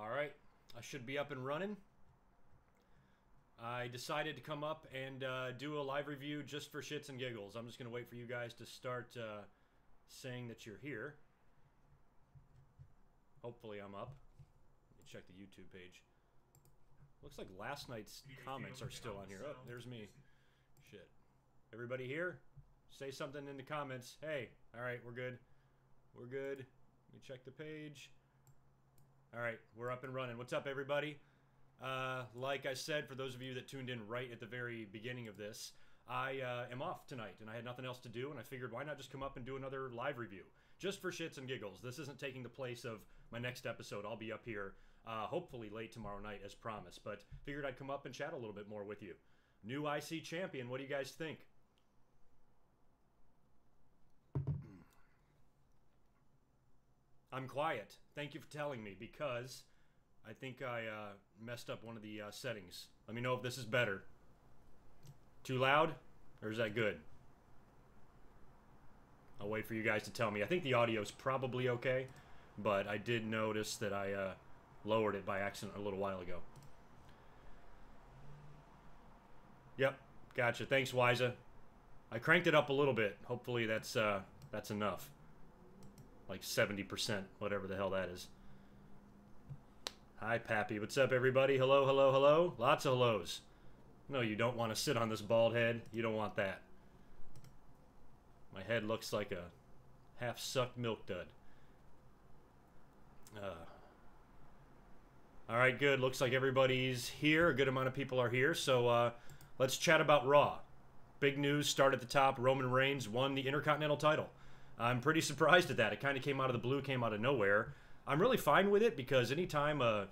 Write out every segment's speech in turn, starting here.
Alright, I should be up and running. I decided to come up and do a live review just for shits and giggles. I'm just going to wait for you guys to start saying that you're here. Hopefully I'm up. Let me check the YouTube page. Looks like last night's comments are still on here. Oh, there's me. Shit. Everybody here? Say something in the comments. Hey, alright, we're good. We're good. Let me check the page. Alright, we're up and running. What's up, everybody? Like I said, for those of you that tuned in right at the very beginning of this, I am off tonight, and I had nothing else to do, and I figured why not just come up and do another live review, just for shits and giggles. This isn't taking the place of my next episode. I'll be up here, hopefully late tomorrow night, as promised, but figured I'd come up and chat a little bit more with you. New IC champion, what do you guys think? I'm quiet. Thank you for telling me, because I think I messed up one of the settings. Let me know if this is better. Too loud? Or is that good? I'll wait for you guys to tell me. I think the audio's probably okay, but I did notice that I lowered it by accident a little while ago. Yep, gotcha. Thanks, Wiza. I cranked it up a little bit. Hopefully that's enough. Like 70%, whatever the hell that is. Hi, Pappy. What's up, everybody? Hello, hello, hello. Lots of hellos. No, you don't want to sit on this bald head. You don't want that. My head looks like a half-sucked milk dud. Alright, good. Looks like everybody's here. A good amount of people are here. So, let's chat about Raw. Big news, start at the top. Roman Reigns won the Intercontinental title. I'm pretty surprised at that. It kind of came out of the blue, came out of nowhere. I'm really fine with it, because anytime a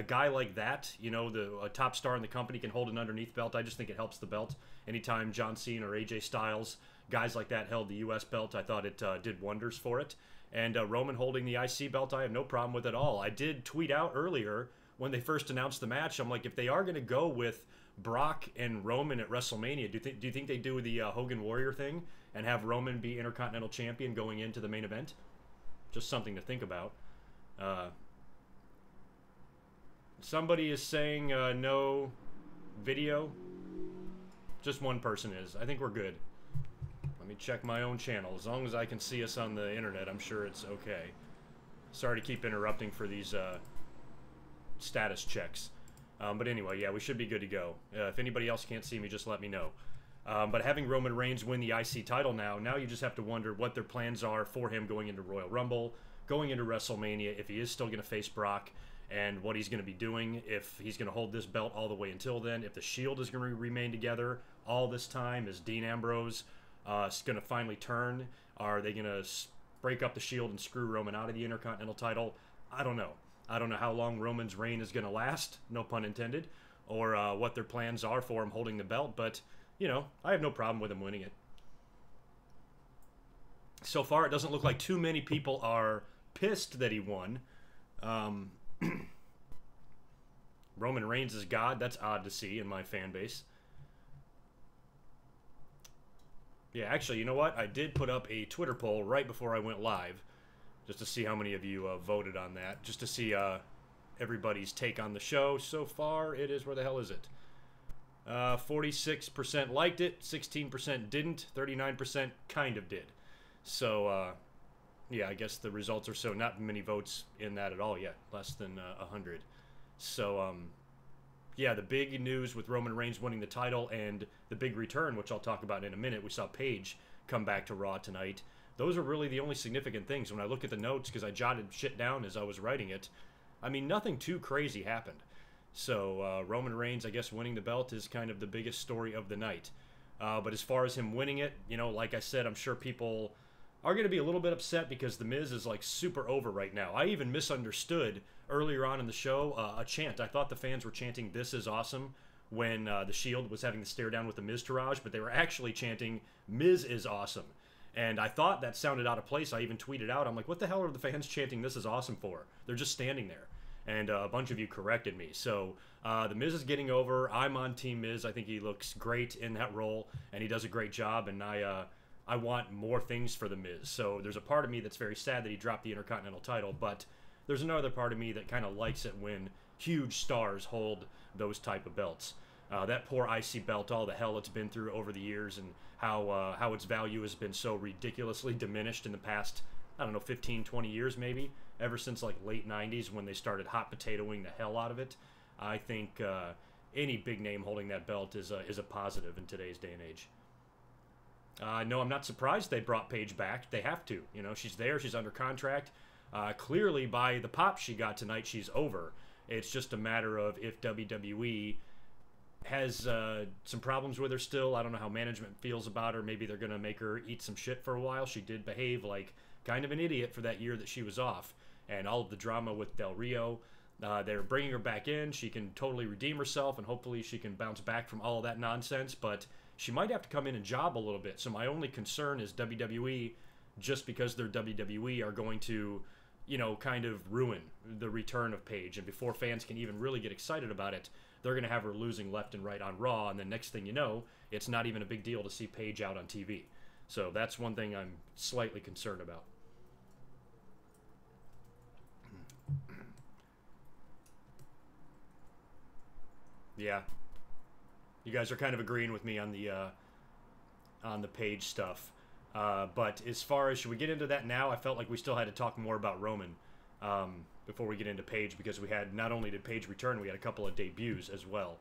guy like that, you know, a top star in the company can hold an underneath belt, I just think it helps the belt. Anytime John Cena or AJ Styles, guys like that held the US belt, I thought it did wonders for it. And Roman holding the IC belt, I have no problem with at all. I did tweet out earlier when they first announced the match, I'm like, if they are going to go with Brock and Roman at WrestleMania, do you think they do the Hogan Warrior thing and have Roman be Intercontinental Champion going into the main event? Just something to think about. Somebody is saying no video. Just one person is. I think we're good. Let me check my own channel. As long as I can see us on the internet, I'm sure it's okay. Sorry to keep interrupting for these status checks. But anyway, yeah, we should be good to go. If anybody else can't see me, just let me know. But having Roman Reigns win the IC title now you just have to wonder what their plans are for him going into Royal Rumble, going into WrestleMania, if he is still going to face Brock, and what he's going to be doing, if he's going to hold this belt all the way until then, if the Shield is going to remain together all this time, is Dean Ambrose going to finally turn? Are they going to break up the Shield and screw Roman out of the Intercontinental title? I don't know. I don't know how long Roman's reign is going to last, no pun intended, or what their plans are for him holding the belt, but, you know, I have no problem with him winning it. So far, it doesn't look like too many people are pissed that he won. Roman Reigns is God. That's odd to see in my fan base. Yeah, actually, you know what? I did put up a Twitter poll right before I went live, just to see how many of you voted on that, just to see everybody's take on the show. So far, it is, where the hell is it? 46% liked it, 16% didn't, 39% kind of did. So, yeah, I guess the results are so not many votes in that at all yet, less than 100. So, yeah, the big news with Roman Reigns winning the title and the big return, which I'll talk about in a minute. We saw Paige come back to Raw tonight. Those are really the only significant things. When I look at the notes, because I jotted shit down as I was writing it, I mean, nothing too crazy happened. So, Roman Reigns, I guess, winning the belt is kind of the biggest story of the night. But as far as him winning it, you know, like I said, I'm sure people are going to be a little bit upset because The Miz is, like, super over right now. I even misunderstood earlier on in the show a chant. I thought the fans were chanting, "This is awesome," when the Shield was having the stare down with the Miz-tourage, but they were actually chanting, "Miz is awesome." And I thought that sounded out of place. I even tweeted out, I'm like, what the hell are the fans chanting "This is awesome" for? They're just standing there. And a bunch of you corrected me. So, The Miz is getting over. I'm on Team Miz. I think he looks great in that role, and he does a great job, and I want more things for The Miz. So there's a part of me that's very sad that he dropped the Intercontinental title, but there's another part of me that kind of likes it when huge stars hold those type of belts. That poor IC belt, all the hell it's been through over the years, and how its value has been so ridiculously diminished in the past, I don't know, 15, 20 years maybe, ever since like late 90s when they started hot potatoing the hell out of it. I think any big name holding that belt is a positive in today's day and age. No, I'm not surprised they brought Paige back. They have to. You know, she's there. She's under contract. Clearly, by the pop she got tonight, she's over. It's just a matter of if WWE has some problems with her still. I don't know how management feels about her. Maybe they're going to make her eat some shit for a while. She did behave like kind of an idiot for that year that she was off. And all of the drama with Del Rio. They're bringing her back in. She can totally redeem herself, and hopefully she can bounce back from all of that nonsense. But she might have to come in and job a little bit. So my only concern is WWE, just because they're WWE, are going to, you know, kind of ruin the return of Paige. And before fans can even really get excited about it, they're going to have her losing left and right on Raw. And then next thing you know, it's not even a big deal to see Paige out on TV. So that's one thing I'm slightly concerned about. Yeah. You guys are kind of agreeing with me on the Paige stuff. But as far as, should we get into that now? I felt like we still had to talk more about Roman before we get into Paige, because we had, not only did Paige return, we had a couple of debuts as well.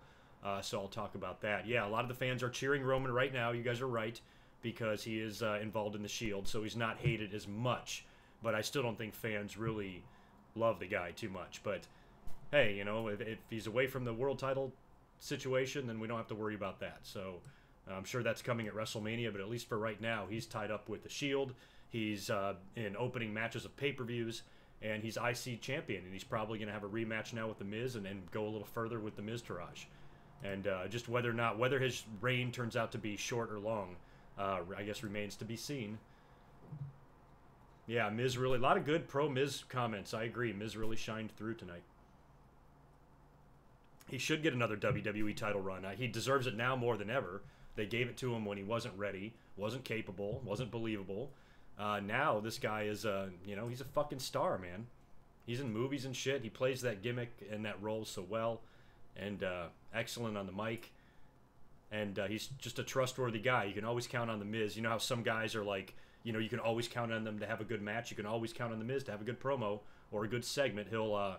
So I'll talk about that. Yeah, a lot of the fans are cheering Roman right now. You guys are right, because he is involved in the Shield, so he's not hated as much. But I still don't think fans really love the guy too much. But hey, you know, if he's away from the world title situation, then we don't have to worry about that. So I'm sure that's coming at WrestleMania, but at least for right now, he's tied up with the Shield. He's in opening matches of pay-per-views, and he's IC champion, and he's probably going to have a rematch now with The Miz and go a little further with the Miz-tourage. And just whether his reign turns out to be short or long, I guess remains to be seen. Yeah, Miz really, a lot of good pro-Miz comments. I agree. Miz really shined through tonight. He should get another WWE title run. He deserves it now more than ever. They gave it to him when he wasn't ready, wasn't capable, wasn't believable. Now this guy is, you know, he's a fucking star, man. He's in movies and shit. He plays that gimmick and that role so well, and excellent on the mic. And he's just a trustworthy guy. You can always count on The Miz. You know how some guys are like, you know, you can always count on them to have a good match. You can always count on The Miz to have a good promo or a good segment. He'll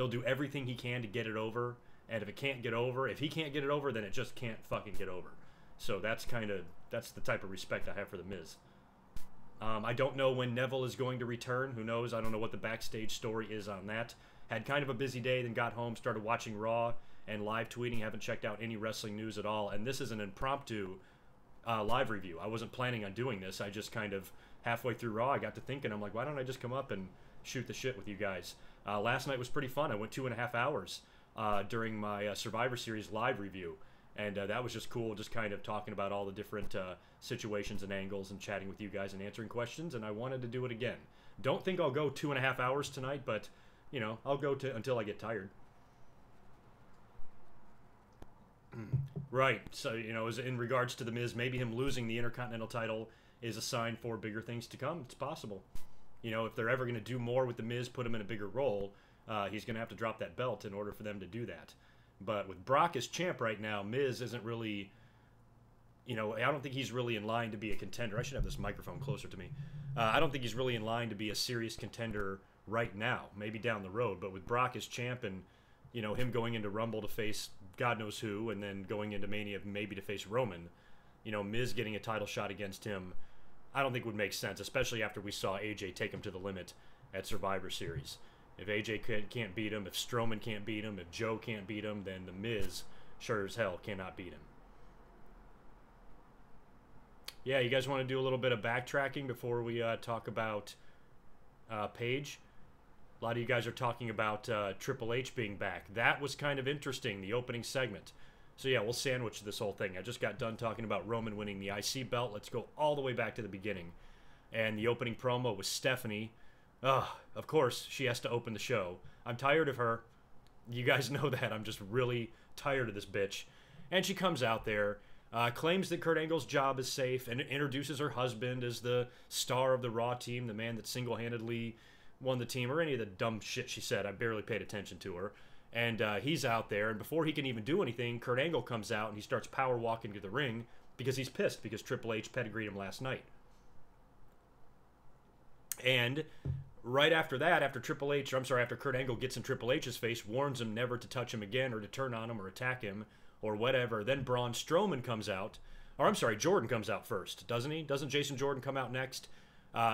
do everything he can to get it over. And if it can't get over, if he can't get it over, then it just can't fucking get over. So that's the type of respect I have for The Miz. I don't know when Neville is going to return. Who knows? I don't know what the backstage story is on that. Had kind of a busy day, then got home, started watching Raw and live tweeting. Haven't checked out any wrestling news at all. And this is an impromptu live review. I wasn't planning on doing this. I just kind of, halfway through Raw, I got to thinking, I'm like, why don't I just come up and shoot the shit with you guys? Last night was pretty fun. I went 2.5 hours. During my Survivor Series live review, and that was just cool, just kind of talking about all the different situations and angles and chatting with you guys and answering questions, and I wanted to do it again. Don't think I'll go 2.5 hours tonight, but, you know, I'll go until I get tired. Right, so, you know, as in regards to The Miz, maybe him losing the Intercontinental title is a sign for bigger things to come. It's possible. You know, if they're ever going to do more with The Miz, put him in a bigger role, he's going to have to drop that belt in order for them to do that. But with Brock as champ right now, Miz isn't really, you know, I don't think he's really in line to be a contender. I should have this microphone closer to me. I don't think he's really in line to be a serious contender right now, maybe down the road. But with Brock as champ and, you know, him going into Rumble to face God knows who, and then going into Mania maybe to face Roman, you know, Miz getting a title shot against him, I don't think would make sense, especially after we saw AJ take him to the limit at Survivor Series. If AJ can't beat him, if Strowman can't beat him, if Joe can't beat him, then The Miz sure as hell cannot beat him. Yeah, you guys want to do a little bit of backtracking before we talk about Paige? A lot of you guys are talking about Triple H being back. That was kind of interesting, the opening segment. So yeah, we'll sandwich this whole thing. I just got done talking about Roman winning the IC belt. Let's go all the way back to the beginning. And the opening promo was Stephanie. Of course, she has to open the show. I'm tired of her. You guys know that. I'm just really tired of this bitch. And she comes out there, claims that Kurt Angle's job is safe, and introduces her husband as the star of the Raw team, the man that single-handedly won the team, or any of the dumb shit she said. I barely paid attention to her. And he's out there, and before he can even do anything, Kurt Angle comes out, and he starts power walking to the ring because he's pissed because Triple H pedigreed him last night. And right after that, after Kurt Angle gets in Triple H's face, warns him never to touch him again or to turn on him or attack him or whatever, then Braun Strowman comes out. Or, Jordan comes out first, doesn't he? Doesn't Jason Jordan come out next?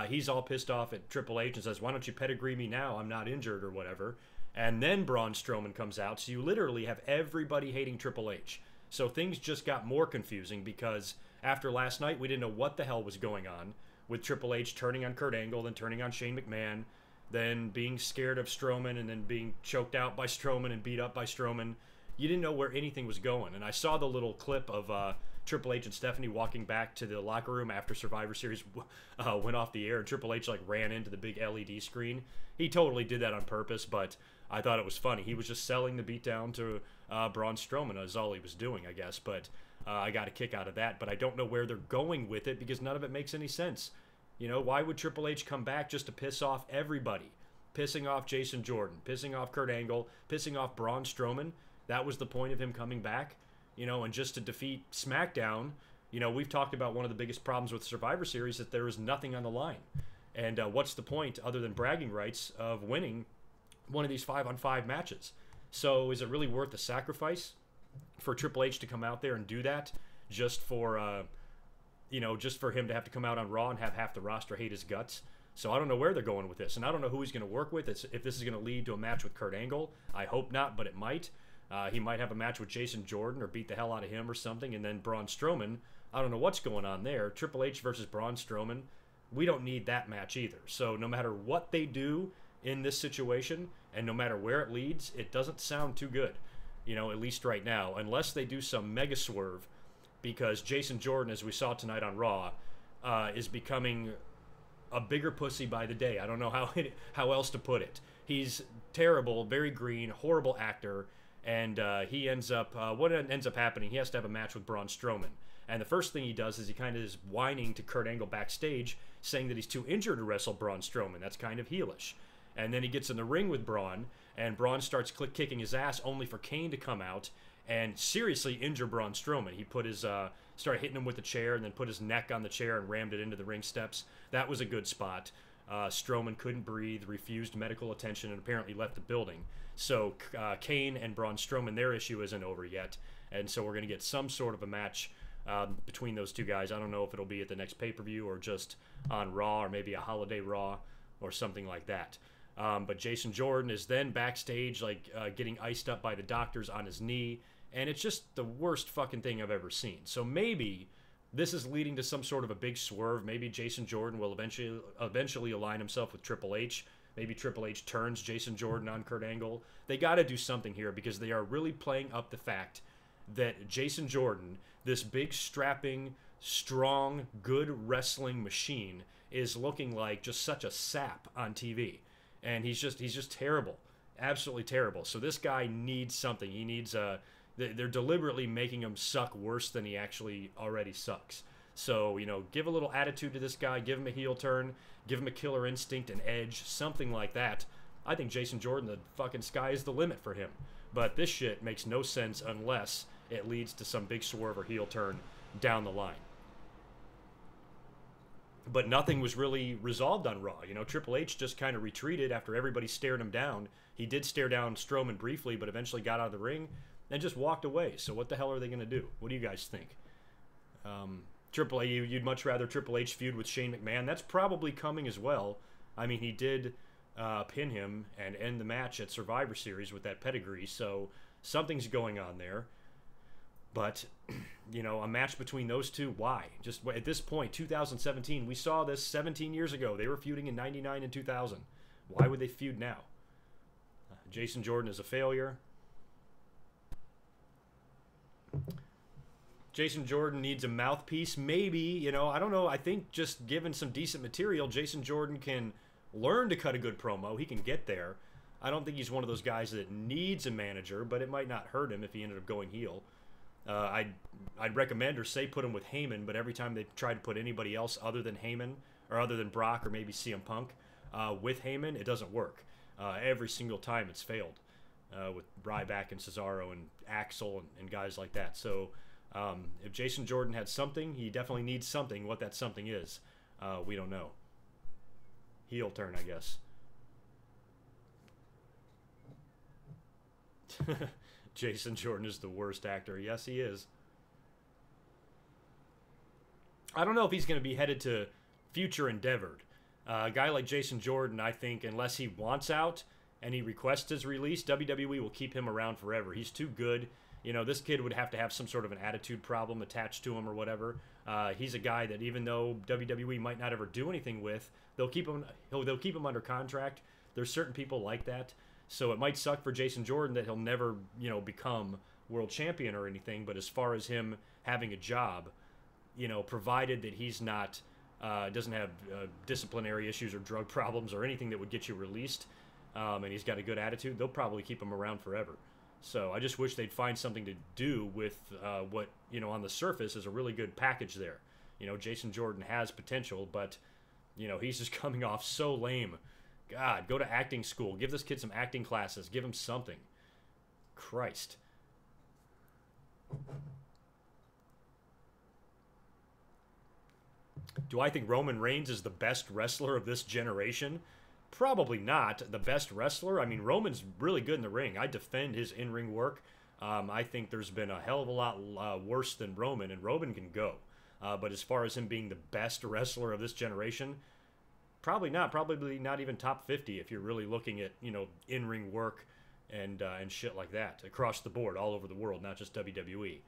He's all pissed off at Triple H and says, why don't you pedigree me now? I'm not injured or whatever. And then Braun Strowman comes out. So you literally have everybody hating Triple H. So things just got more confusing because after last night, we didn't know what the hell was going on with Triple H turning on Kurt Angle, then turning on Shane McMahon, then being scared of Strowman, and then being choked out by Strowman and beat up by Strowman. You didn't know where anything was going. And I saw the little clip of Triple H and Stephanie walking back to the locker room after Survivor Series went off the air, and Triple H like ran into the big LED screen. He totally did that on purpose, but I thought it was funny. He was just selling the beatdown to Braun Strowman is all he was doing, I guess. But I got a kick out of that. But I don't know where they're going with it because none of it makes any sense. You know, why would Triple H come back just to piss off everybody? Pissing off Jason Jordan, pissing off Kurt Angle, pissing off Braun Strowman. That was the point of him coming back, you know, and just to defeat SmackDown. You know, we've talked about one of the biggest problems with Survivor Series, that there is nothing on the line. And what's the point, other than bragging rights, of winning one of these 5-on-5 matches? So is it really worth the sacrifice for Triple H to come out there and do that just for, you know, just for him to have to come out on Raw and have half the roster hate his guts? So I don't know where they're going with this, and I don't know who he's going to work with. If this is going to lead to a match with Kurt Angle. I hope not, but it might. He might have a match with Jason Jordan or beat the hell out of him or something, and then Braun Strowman. I don't know what's going on there. Triple H versus Braun Strowman. We don't need that match either. So no matter what they do in this situation, and no matter where it leads, it doesn't sound too good, you know, at least right now, unless they do some mega swerve, because Jason Jordan, as we saw tonight on Raw, is becoming a bigger pussy by the day. I don't know how else to put it. He's terrible, very green, horrible actor, and he ends up, what ends up happening, he has to have a match with Braun Strowman. And the first thing he does is he kind of is whining to Kurt Angle backstage, saying that he's too injured to wrestle Braun Strowman. That's kind of heelish. And then he gets in the ring with Braun, and Braun starts kicking his ass, only for Kane to come out and seriously injure Braun Strowman. He put his started hitting him with the chair, and then put his neck on the chair and rammed it into the ring steps. That was a good spot. Strowman couldn't breathe, refused medical attention, and apparently left the building. So Kane and Braun Strowman, their issue isn't over yet, and so we're going to get some sort of a match between those two guys. I don't know if it'll be at the next pay-per-view or just on Raw, or maybe a holiday Raw or something like that. But Jason Jordan is then backstage, like getting iced up by the doctors on his knee, and it's just the worst fucking thing I've ever seen. So maybe this is leading to some sort of a big swerve. Maybe Jason Jordan will eventually align himself with Triple H. Maybe Triple H turns Jason Jordan on Kurt Angle. They got to do something here, because they are really playing up the fact that Jason Jordan, this big, strapping, strong, good wrestling machine, is looking like just such a sap on TV. And he's just terrible. Absolutely terrible. So this guy needs something. He needs they're deliberately making him suck worse than he actually already sucks. So, you know, give a little attitude to this guy, give him a heel turn, give him a killer instinct, an edge, something like that. I think Jason Jordan, the fucking sky is the limit for him. But this shit makes no sense unless it leads to some big swerve or heel turn down the line. But nothing was really resolved on Raw. You know, Triple H just kind of retreated after everybody stared him down. He did stare down Strowman briefly, but eventually got out of the ring and just walked away. So what the hell are they going to do? What do you guys think? You'd much rather Triple H feud with Shane McMahon? That's probably coming as well. I mean, he did pin him and end the match at Survivor Series with that pedigree, so something's going on there. But, you know, a match between those two, why? Just at this point, 2017, we saw this 17 years ago. They were feuding in 99 and 2000. Why would they feud now? Jason Jordan is a failure. Jason Jordan needs a mouthpiece, maybe. You know, I don't know. I think just given some decent material, Jason Jordan can learn to cut a good promo. He can get there. I don't think he's one of those guys that needs a manager, but it might not hurt him if he ended up going heel. I'd recommend or say put him with Heyman, but every time they try to put anybody else other than Heyman, or other than Brock, or maybe CM Punk, with Heyman, it doesn't work. Every single time it's failed with Ryback and Cesaro and Axel and guys like that. So if Jason Jordan had something, he definitely needs something. What that something is, we don't know. Heel turn, I guess. Jason Jordan is the worst actor. Yes, he is. I don't know if he's going to be headed to future endeavored. A guy like Jason Jordan, I think, unless he wants out and he requests his release, WWE will keep him around forever. He's too good. You know, this kid would have to have some sort of an attitude problem attached to him or whatever. He's a guy that even though WWE might not ever do anything with, they'll keep him under contract. There's certain people like that. So it might suck for Jason Jordan that he'll never, you know, become world champion or anything. But as far as him having a job, you know, provided that he's not, doesn't have disciplinary issues or drug problems or anything that would get you released, and he's got a good attitude, they'll probably keep him around forever. So I just wish they'd find something to do with what, you know, on the surface is a really good package there. You know, Jason Jordan has potential, but, you know, he's just coming off so lame. God, go to acting school. Give this kid some acting classes. Give him something. Christ. Do I think Roman Reigns is the best wrestler of this generation? Probably not the best wrestler. I mean, Roman's really good in the ring. I defend his in-ring work. I think there's been a hell of a lot worse than Roman, and Roman can go. But as far as him being the best wrestler of this generation, probably not. Probably not even top 50 if you're really looking at, you know, in-ring work and shit like that across the board, all over the world, not just WWE.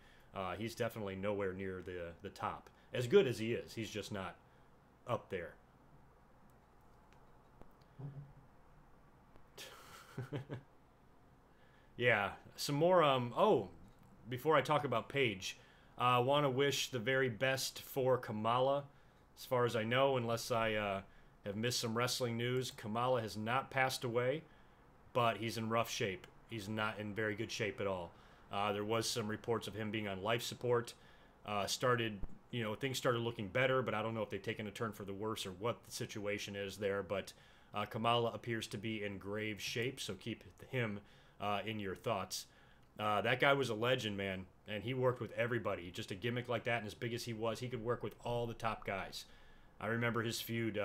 He's definitely nowhere near the top. As good as he is, he's just not up there. Yeah, some more. Oh, before I talk about Paige, I want to wish the very best for Kamala. As far as I know, unless I have missed some wrestling news, Kamala has not passed away, but he's in rough shape. He's not in very good shape at all. There was some reports of him being on life support. Things started looking better, but I don't know if they've taken a turn for the worse or what the situation is there. But Kamala appears to be in grave shape, so keep him in your thoughts. That guy was a legend, man, and he worked with everybody. Just a gimmick like that, and as big as he was, he could work with all the top guys. I remember his feud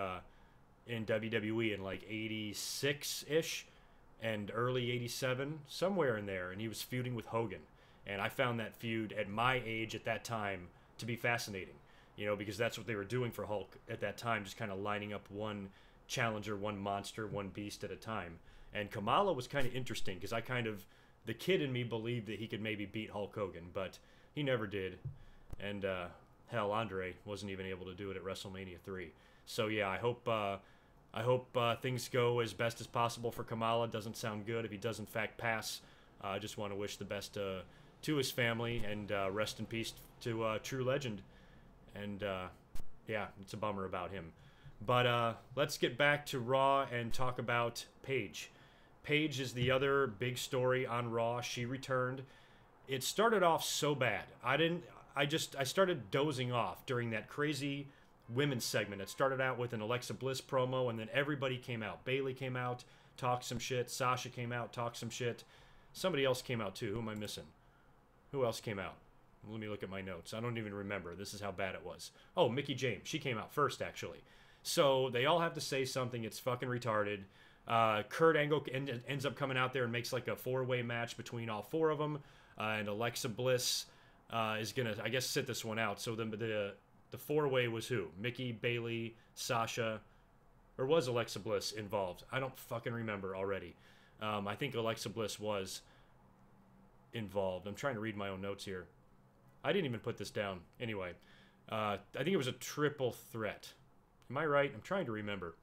in WWE in like 86-ish and early 87, somewhere in there, and he was feuding with Hogan. And I found that feud at my age at that time to be fascinating, you know, because that's what they were doing for Hulk at that time, just kind of lining up one challenger, one monster, one beast at a time. And Kamala was kind of interesting because the kid in me believed that he could maybe beat Hulk Hogan, but he never did. And hell, Andre wasn't even able to do it at WrestleMania 3. So yeah, I hope things go as best as possible for Kamala. Doesn't sound good if he does in fact pass. I just want to wish the best to his family, and rest in peace to true legend. And yeah, it's a bummer about him. But let's get back to Raw and talk about Paige. Paige is the other big story on Raw. She returned. It started off so bad. I started dozing off during that crazy women's segment. It started out with an Alexa Bliss promo, and then everybody came out. Bayley came out, talked some shit. Sasha came out, talked some shit. Somebody else came out too. Who am I missing? Who else came out? Let me look at my notes. I don't even remember. This is how bad it was. Oh, Mickie James. She came out first, actually. So they all have to say something. It's fucking retarded. Kurt Angle ends up coming out there and makes like a four-way match between all four of them. And Alexa Bliss is going to, I guess, sit this one out. So the four-way was who? Mickie, Bayley, Sasha, or was Alexa Bliss involved? I don't fucking remember already. I think Alexa Bliss was involved. I'm trying to read my own notes here. I didn't even put this down. Anyway, I think it was a triple threat. Am I right? I'm trying to remember.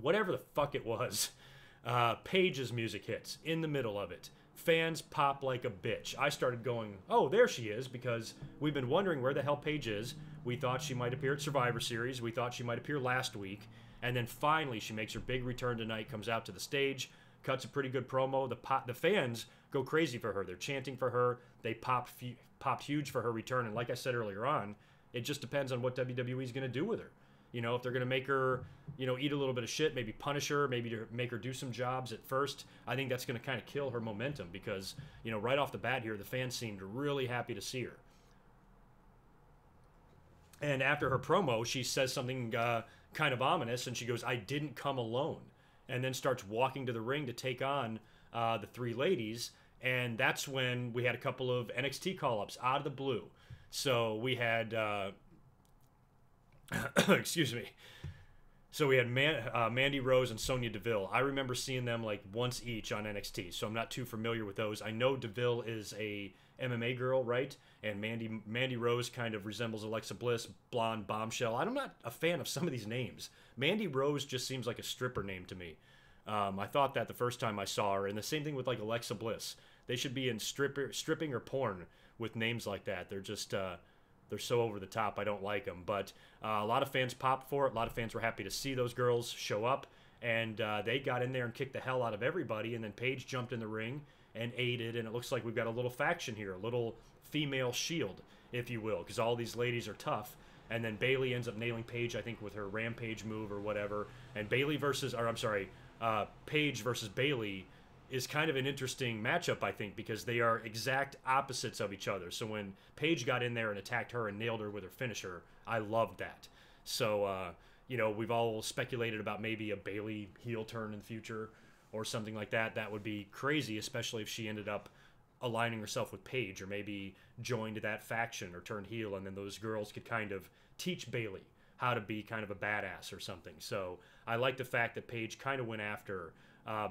Whatever the fuck it was, Paige's music hits in the middle of it. Fans pop like a bitch. I started going, oh, there she is, because we've been wondering where the hell Paige is. We thought she might appear at Survivor Series. We thought she might appear last week. And then finally she makes her big return tonight, comes out to the stage, cuts a pretty good promo. The fans go crazy for her. They're chanting for her. They popped huge for her return. And like I said earlier on, it just depends on what WWE is going to do with her. You know, if they're going to make her, you know, eat a little bit of shit, maybe punish her, maybe to make her do some jobs at first, I think that's going to kind of kill her momentum because, you know, right off the bat here, the fans seemed really happy to see her. And after her promo, she says something kind of ominous, and she goes, "I didn't come alone," and then starts walking to the ring to take on the three ladies. And that's when we had a couple of NXT call-ups out of the blue. So we had, excuse me. So we had Mandy Rose and Sonia Deville. I remember seeing them like once each on NXT, so I'm not too familiar with those. I know Deville is a MMA girl, right? And Mandy Rose kind of resembles Alexa Bliss, blonde bombshell. I'm not a fan of some of these names. Mandy Rose just seems like a stripper name to me. I thought that the first time I saw her, and the same thing with like Alexa Bliss. They should be in stripping or porn with names like that. They're just they're so over the top. I don't like them. But a lot of fans popped for it. A lot of fans were happy to see those girls show up, and they got in there and kicked the hell out of everybody. And then Paige jumped in the ring and aided, and it looks like we've got a little faction here, a little female shield, if you will, because all these ladies are tough. And then Bayley ends up nailing Paige, I think, with her Rampage move or whatever. And Paige versus Bayley is kind of an interesting matchup, I think, because they are exact opposites of each other. So when Paige got in there and attacked her and nailed her with her finisher, I loved that. So, you know, we've all speculated about maybe a Bayley heel turn in the future or something like that. That would be crazy, especially if she ended up aligning herself with Paige or maybe joined that faction or turned heel, and then those girls could kind of teach Bayley how to be kind of a badass or something. So I like the fact that Paige kind of went after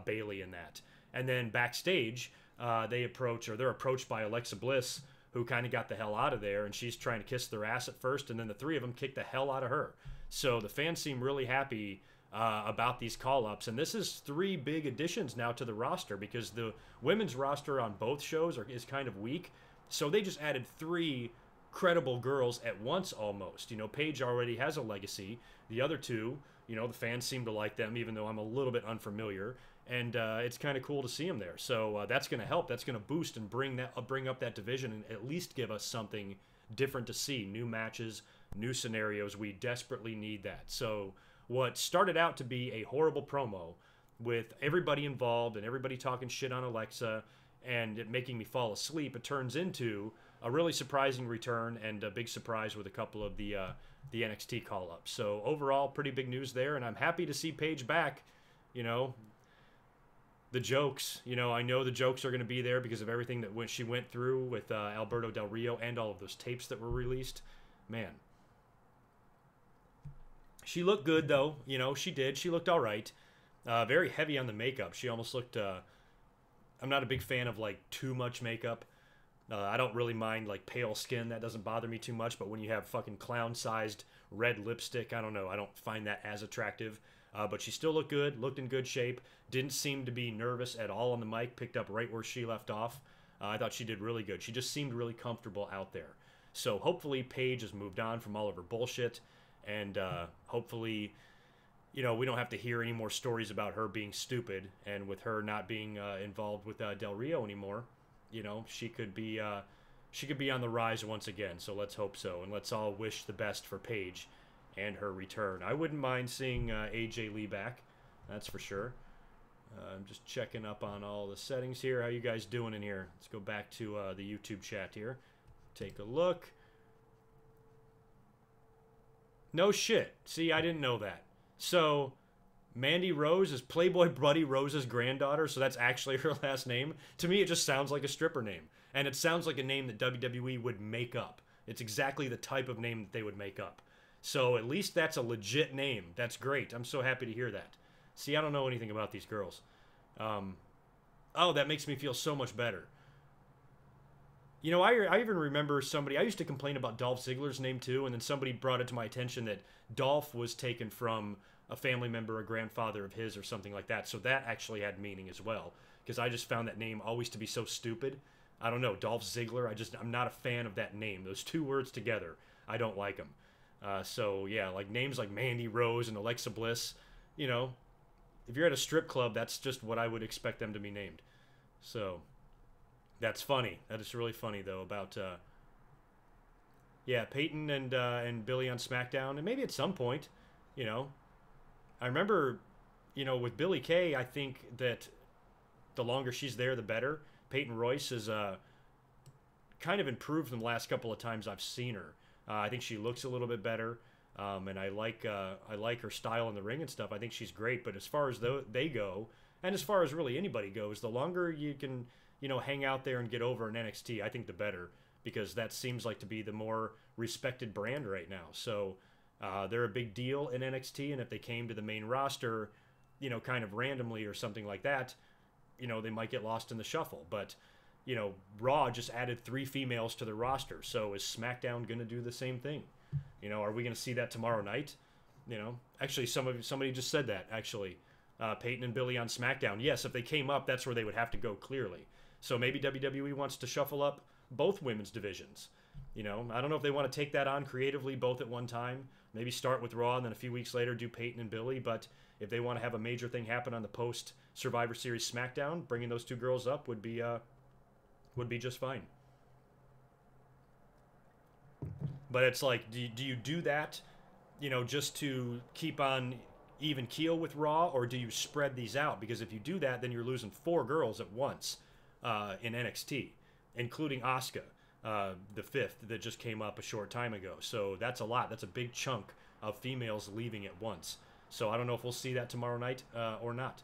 Bayley in that. And then backstage, they're approached by Alexa Bliss, who kind of got the hell out of there, and she's trying to kiss their ass at first, and then the three of them kick the hell out of her. So the fans seem really happy about these call-ups, and this is 3 big additions now to the roster because the women's roster on both shows is kind of weak. So they just added 3 credible girls at once almost. You know, Paige already has a legacy. The other 2, you know, the fans seem to like them, even though I'm a little bit unfamiliar. And it's kind of cool to see them there. So that's going to help. That's going to boost and bring up that division and at least give us something different to see. New matches, new scenarios. We desperately need that. So what started out to be a horrible promo with everybody involved and everybody talking shit on Alexa and it making me fall asleep, it turns into a really surprising return and a big surprise with a couple of the NXT call-ups. So overall, pretty big news there, and I'm happy to see Paige back. You know, the jokes, you know, I know the jokes are going to be there because of everything that she went through with Alberto Del Rio and all of those tapes that were released. Man. She looked good, though. You know, she did. She looked all right. Very heavy on the makeup. She almost looked... I'm not a big fan of, like, too much makeup. I don't really mind, like, pale skin. That doesn't bother me too much. But when you have fucking clown-sized red lipstick, I don't know. I don't find that as attractive. But she still looked good, looked in good shape, didn't seem to be nervous at all on the mic, picked up right where she left off. I thought she did really good. She just seemed really comfortable out there. So hopefully Paige has moved on from all of her bullshit, and hopefully, you know, we don't have to hear any more stories about her being stupid, and with her not being involved with Del Rio anymore, you know, she could be on the rise once again. So let's hope so, and let's all wish the best for Paige and her return. I wouldn't mind seeing AJ Lee back, that's for sure. I'm just checking up on all the settings here. How you guys doing in here? Let's go back to the YouTube chat here. Take a look. No shit. See, I didn't know that. So, Mandy Rose is Playboy Buddy Rose's granddaughter, so that's actually her last name. To me, it just sounds like a stripper name. And it sounds like a name that WWE would make up. It's exactly the type of name that they would make up. So at least that's a legit name. That's great. I'm so happy to hear that. See, I don't know anything about these girls. Oh, that makes me feel so much better. You know, I even remember somebody... I used to complain about Dolph Ziggler's name too, and then somebody brought it to my attention that Dolph was taken from a family member, a grandfather of his or something like that. So that actually had meaning as well. Because I just found that name always to be so stupid. I don't know, Dolph Ziggler, I'm not a fan of that name. Those 2 words together, I don't like them. So, yeah, like names like Mandy Rose and Alexa Bliss, you know, if you're at a strip club, that's just what I would expect them to be named. So, that's funny. That is really funny, though, about, yeah, Peyton and Billy on SmackDown, and maybe at some point, You know, I remember, with Billie Kay, I think that the longer she's there, the better. Peyton Royce is kind of improved from the last couple of times I've seen her. I think she looks a little bit better, and I like her style in the ring and stuff. I think she's great. But as far as they go, and as far as really anybody goes, the longer you can hang out there and get over in NXT, I think the better, because that seems like to be the more respected brand right now. So they're a big deal in NXT, and if they came to the main roster, kind of randomly or something like that, they might get lost in the shuffle. But Raw just added 3 females to the roster. So is SmackDown going to do the same thing? Are we going to see that tomorrow night? Actually, somebody just said that, actually. Peyton and Billie on SmackDown. Yes, if they came up, that's where they would have to go, clearly. So maybe WWE wants to shuffle up both women's divisions. I don't know if they want to take that on creatively both at one time. Maybe start with Raw and then a few weeks later do Peyton and Billie. But if they want to have a major thing happen on the post-Survivor Series SmackDown, bringing those 2 girls up would be just fine. But it's like, do you do that, just to keep on even keel with Raw, or do you spread these out? Because if you do that, then you're losing 4 girls at once in NXT, including Asuka, the 5th, that just came up a short time ago. So that's a lot. That's a big chunk of females leaving at once. So I don't know if we'll see that tomorrow night or not.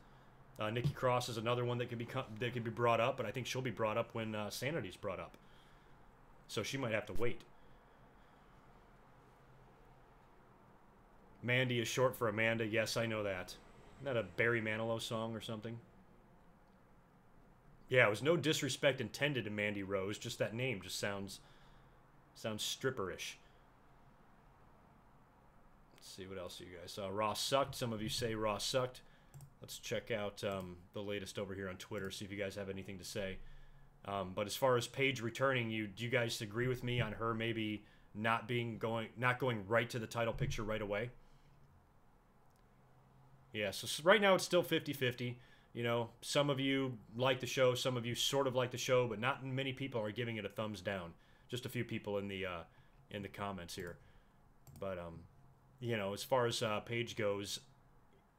Nikki Cross is another one that could be brought up, but I think she'll be brought up when Sanity's brought up. So she might have to wait. Mandy is short for Amanda. Yes, I know that. Isn't that a Barry Manilow song or something? Yeah, it was no disrespect intended to Mandy Rose. Just that name just sounds stripperish. Let's see what else you guys saw. Raw sucked. Some of you say Raw sucked. Let's check out the latest over here on Twitter, see if you guys have anything to say. But as far as Paige returning, do you guys agree with me on her maybe not going right to the title picture right away? Yeah, so right now it's still 50-50. Some of you like the show, some of you sort of like the show, but not many people are giving it a thumbs down. Just a few people in the comments here. But as far as Paige goes,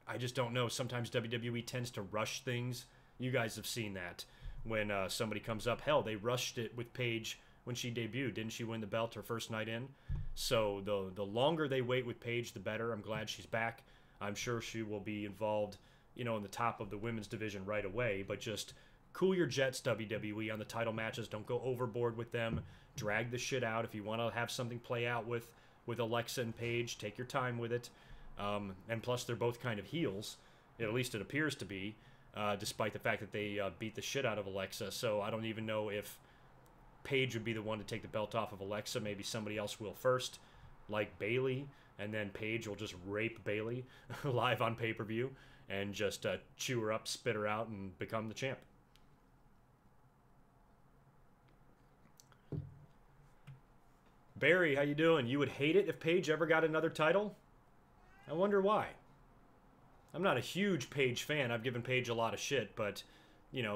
I just don't know. Sometimes WWE tends to rush things. You guys have seen that when somebody comes up. Hell, they rushed it with Paige when she debuted. Didn't she win the belt her first night in? So the longer they wait with Paige, the better. I'm glad she's back. I'm sure she will be involved, in the top of the women's division right away. But just cool your jets, WWE, on the title matches. Don't go overboard with them. Drag the shit out. If you want to have something play out with Alexa and Paige, take your time with it. And plus, they're both kind of heels. At least it appears to be, despite the fact that they beat the shit out of Alexa. So I don't even know if Paige would be the one to take the belt off of Alexa. Maybe somebody else will first, like Bayley, and then Paige will just rape Bayley live on pay-per-view and just chew her up, spit her out, and become the champ. Barry, how you doing? You would hate it if Paige ever got another title? I wonder why. I'm not a huge Paige fan. I've given Paige a lot of shit, but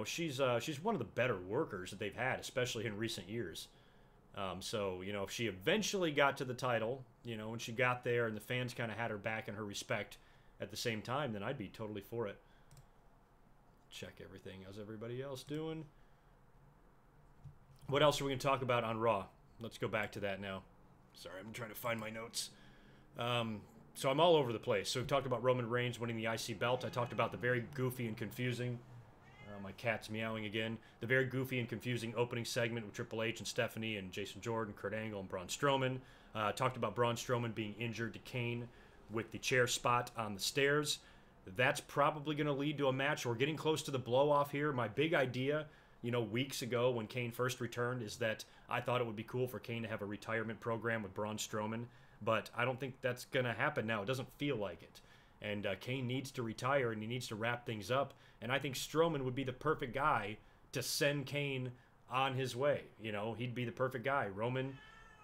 she's one of the better workers that they've had, especially in recent years. So if she eventually got to the title, when she got there and the fans kind of had her back and her respect at the same time, then I'd be totally for it. Check everything. How's everybody else doing? What else are we going to talk about on Raw? Let's go back to that now. Sorry, I'm trying to find my notes. So I'm all over the place. So we've talked about Roman Reigns winning the IC belt. I talked about the very goofy and confusing, my cat's meowing again, the very goofy and confusing opening segment with Triple H and Stephanie and Jason Jordan, Kurt Angle, and Braun Strowman. Talked about Braun Strowman being injured to Kane with the chair spot on the stairs. That's probably going to lead to a match. We're getting close to the blow-off here. My big idea, weeks ago when Kane first returned, is that I thought it would be cool for Kane to have a retirement program with Braun Strowman. But I don't think that's going to happen now. It doesn't feel like it. And Kane needs to retire, and he needs to wrap things up. And I think Strowman would be the perfect guy to send Kane on his way. He'd be the perfect guy. Roman,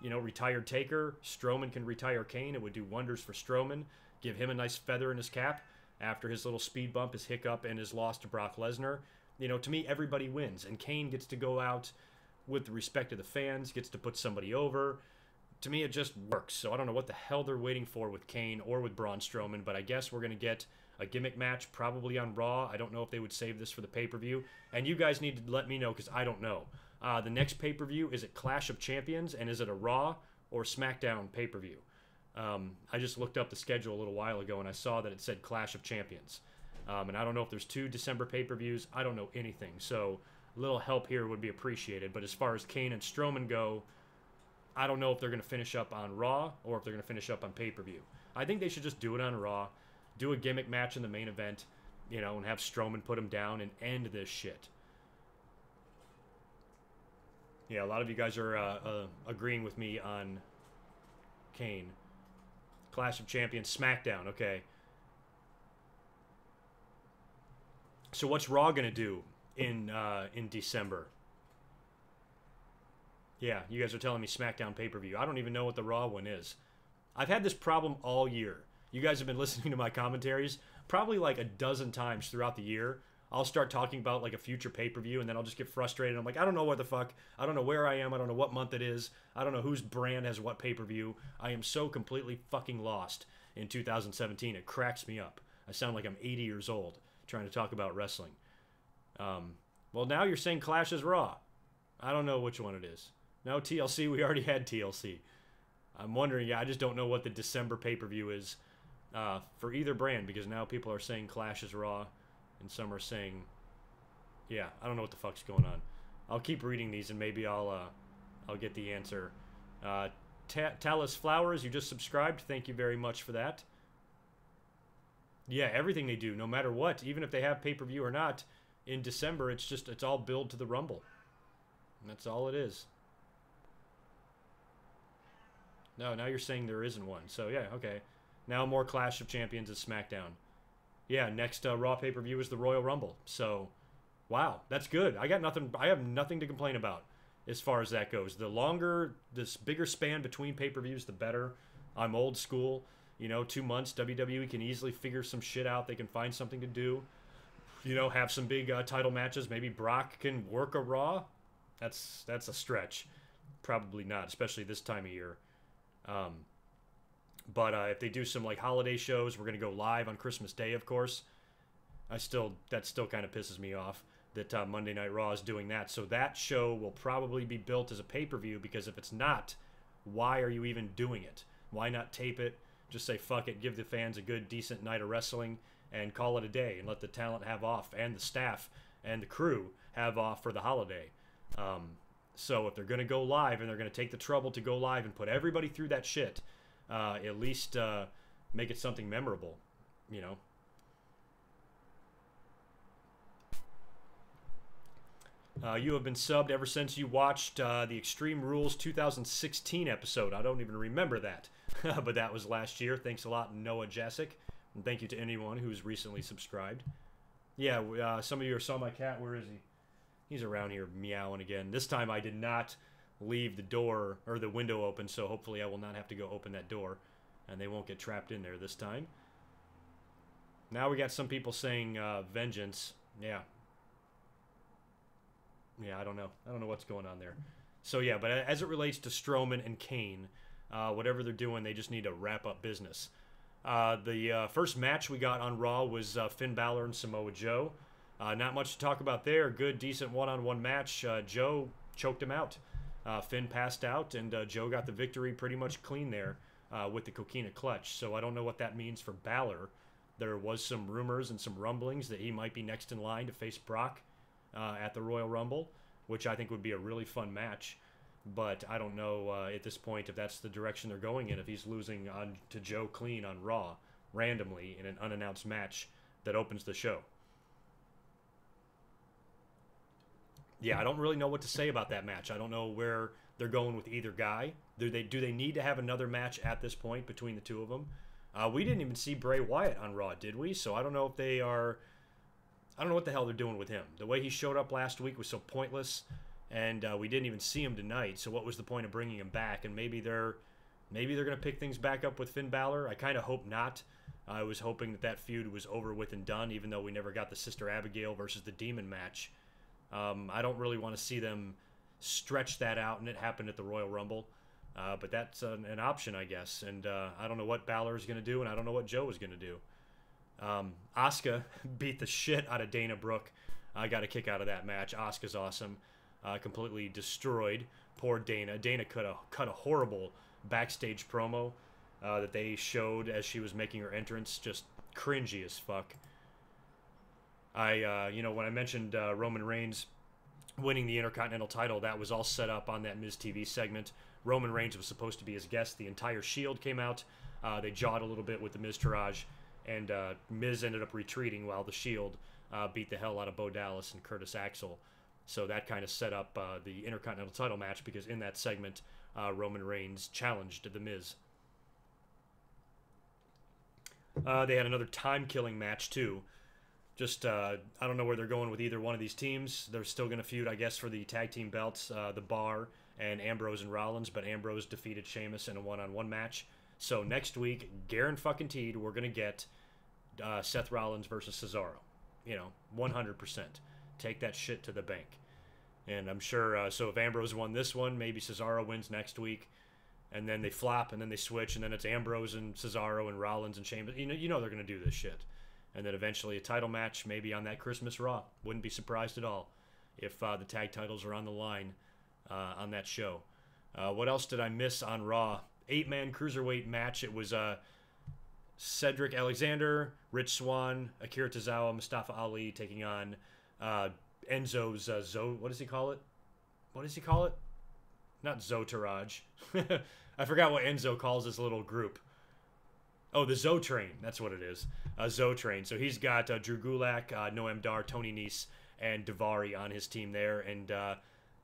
retired Taker. Strowman can retire Kane. It would do wonders for Strowman. Give him a nice feather in his cap after his little speed bump, his hiccup, and his loss to Brock Lesnar. To me, everybody wins. And Kane gets to go out with the respect of the fans, gets to put somebody over. to me, it just works. So I don't know what the hell they're waiting for with Kane or with Braun Strowman, but I guess we're going to get a gimmick match probably on Raw. I don't know if they would save this for the pay-per-view. And you guys need to let me know because I don't know. The next pay-per-view, is it Clash of Champions? And is it a Raw or SmackDown pay-per-view? I just looked up the schedule a little while ago and I saw that it said Clash of Champions. And I don't know if there's 2 December pay-per-views. I don't know anything. So a little help here would be appreciated. But as far as Kane and Strowman go, I don't know if they're going to finish up on Raw or if they're going to finish up on pay-per-view. I think they should just do it on Raw, do a gimmick match in the main event, you know, and have Strowman put him down and end this shit. Yeah, a lot of you guys are agreeing with me on Kane. Clash of Champions, SmackDown, okay. So what's Raw going to do in December? Yeah, you guys are telling me SmackDown pay-per-view. I don't even know what the Raw one is. I've had this problem all year. You guys have been listening to my commentaries probably like a dozen times throughout the year. I'll start talking about like a future pay-per-view and then I'll just get frustrated. I'm like, I don't know what the fuck. I don't know where I am. I don't know what month it is. I don't know whose brand has what pay-per-view. I am so completely fucking lost in 2017. It cracks me up. I sound like I'm 80 years old trying to talk about wrestling. Well, now you're saying Clash is Raw. I don't know which one it is. No, TLC, we already had TLC. I'm wondering, yeah, I just don't know what the December pay-per-view is for either brand because now people are saying Clash is Raw and some are saying, yeah, I don't know what the fuck's going on. I'll keep reading these and maybe I'll get the answer. Talus Flowers, you just subscribed. Thank you very much for that. Yeah, everything they do, no matter what, even if they have pay-per-view or not, in December, it's all build to the Rumble. And that's all it is. No, now you're saying there isn't one. So, yeah, okay. Now more Clash of Champions at SmackDown. Yeah, next Raw pay-per-view is the Royal Rumble. So, wow, that's good. I have nothing to complain about as far as that goes. The longer, this bigger span between pay-per-views, the better. I'm old school. You know, 2 months, WWE can easily figure some shit out. They can find something to do. You know, have some big title matches. Maybe Brock can work a Raw. That's a stretch. Probably not, especially this time of year. But if they do some like holiday shows, we're gonna go live on Christmas Day, of course. That still kind of pisses me off that Monday Night Raw is doing that. So that show will probably be built as a pay-per-view because if it's not, why are you even doing it? Why not tape it? Just say fuck it, give the fans a good, decent night of wrestling, and call it a day, and let the talent have off, and the staff and the crew have off for the holiday. So if they're going to go live and they're going to take the trouble to go live and put everybody through that shit, at least make it something memorable, you know. You have been subbed ever since you watched the Extreme Rules 2016 episode. I don't even remember that, but that was last year. Thanks a lot, Noah Jasic. And thank you to anyone who's recently subscribed. Yeah, some of you saw my cat. Where is he? He's around here meowing again. This time I did not leave the door or the window open, so hopefully I will not have to go open that door and they won't get trapped in there this time. Now we got some people saying vengeance. Yeah. Yeah, I don't know. I don't know what's going on there. So yeah, but as it relates to Strowman and Kane, whatever they're doing, they just need to wrap up business. The first match we got on Raw was Finn Balor and Samoa Joe. Not much to talk about there. Good, decent one-on-one match. Joe choked him out. Finn passed out, and Joe got the victory pretty much clean there with the Coquina Clutch. So I don't know what that means for Balor. There was some rumors and some rumblings that he might be next in line to face Brock at the Royal Rumble, which I think would be a really fun match. But I don't know at this point if that's the direction they're going in, if he's losing to Joe clean on Raw randomly in an unannounced match that opens the show. Yeah, I don't really know what to say about that match. I don't know where they're going with either guy. Do they need to have another match at this point between the two of them? We didn't even see Bray Wyatt on Raw, did we? So I don't know if they are... I don't know what the hell they're doing with him. The way he showed up last week was so pointless, and we didn't even see him tonight. So what was the point of bringing him back? And maybe they're going to pick things back up with Finn Balor. I kind of hope not. I was hoping that feud was over with and done, even though we never got the Sister Abigail versus the Demon match. I don't really want to see them stretch that out and it happened at the Royal Rumble. But that's an option, I guess. And I don't know what Balor is going to do, and I don't know what Joe is going to do. Asuka beat the shit out of Dana Brooke. I got a kick out of that match. Asuka's awesome. Completely destroyed poor Dana. Dana cut a horrible backstage promo that they showed as she was making her entrance. Just cringy as fuck. You know, when I mentioned Roman Reigns winning the Intercontinental title, that was all set up on that Miz TV segment. Roman Reigns was supposed to be his guest. The entire Shield came out. They jawed a little bit with the Miztourage, and Miz ended up retreating while the Shield beat the hell out of Bo Dallas and Curtis Axel. So that kind of set up the Intercontinental title match, because in that segment, Roman Reigns challenged The Miz. They had another time-killing match, too. Just, I don't know where they're going with either one of these teams. They're still going to feud, I guess, for the tag team belts, The Bar and Ambrose and Rollins, but Ambrose defeated Sheamus in a one-on-one match. So next week, guaranteed, we're going to get Seth Rollins versus Cesaro. You know, 100%. Take that shit to the bank. And I'm sure, so if Ambrose won this one, maybe Cesaro wins next week. And then they flop, and then they switch, and then it's Ambrose and Cesaro and Rollins and Sheamus. You know they're going to do this shit. And then eventually a title match, maybe on that Christmas Raw. Wouldn't be surprised at all if the tag titles are on the line on that show. What else did I miss on Raw? 8-man cruiserweight match. It was Cedric Alexander, Rich Swann, Akira Tozawa, Mustafa Ali taking on Enzo's what does he call it? What does he call it? Not Zotaraj. I forgot what Enzo calls his little group. Oh, the Zo Train. That's what it is. Zo Train. So he's got Drew Gulak, Noam Dar, Tony Nese, and Daivari on his team there, and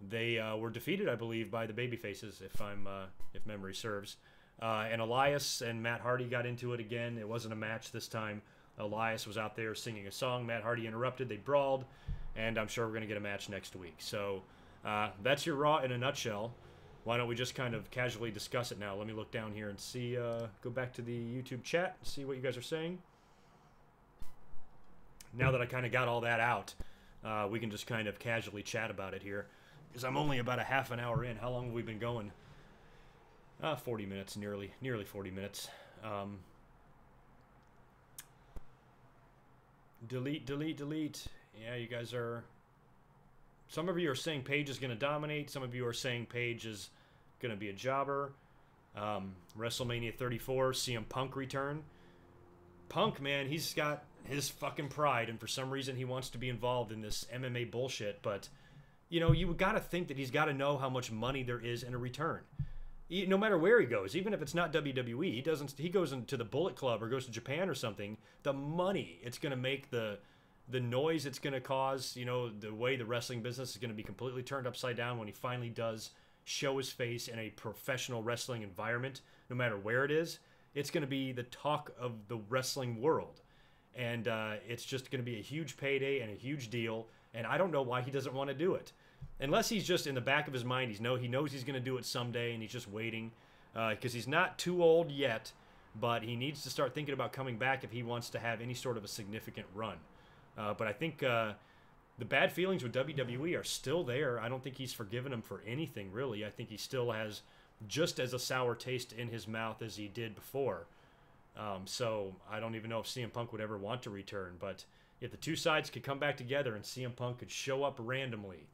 they were defeated, I believe, by the babyfaces, if memory serves. And Elias and Matt Hardy got into it again. It wasn't a match this time. Elias was out there singing a song. Matt Hardy interrupted. They brawled, and I'm sure we're going to get a match next week. So that's your Raw in a nutshell. Why don't we just kind of casually discuss it now? Let me look down here and see, go back to the YouTube chat, see what you guys are saying. Now that I kind of got all that out, we can just kind of casually chat about it here. Because I'm only about a half an hour in. How long have we been going? 40 minutes, nearly 40 minutes. Delete. Yeah, you guys are... Some of you are saying Paige is going to dominate. Some of you are saying Paige is going to be a jobber. WrestleMania 34, CM Punk return. Punk, man, he's got his fucking pride, and for some reason he wants to be involved in this MMA bullshit. But, you know, you got to think that he's got to know how much money there is in a return. No matter where he goes, even if it's not WWE, he goes into the Bullet Club or goes to Japan or something, the money it's going to make, the noise it's going to cause, you know, the way the wrestling business is going to be completely turned upside down when he finally does show his face in a professional wrestling environment, no matter where it is. It's going to be the talk of the wrestling world. And it's just going to be a huge payday and a huge deal. And I don't know why he doesn't want to do it. Unless he's just in the back of his mind, he knows he's going to do it someday, and he's just waiting. Because he's not too old yet, but he needs to start thinking about coming back if he wants to have any sort of a significant run. But I think the bad feelings with WWE are still there. I don't think he's forgiven him for anything, really. I think he still has just as a sour taste in his mouth as he did before. So I don't even know if CM Punk would ever want to return. But if the two sides could come back together and CM Punk could show up randomly,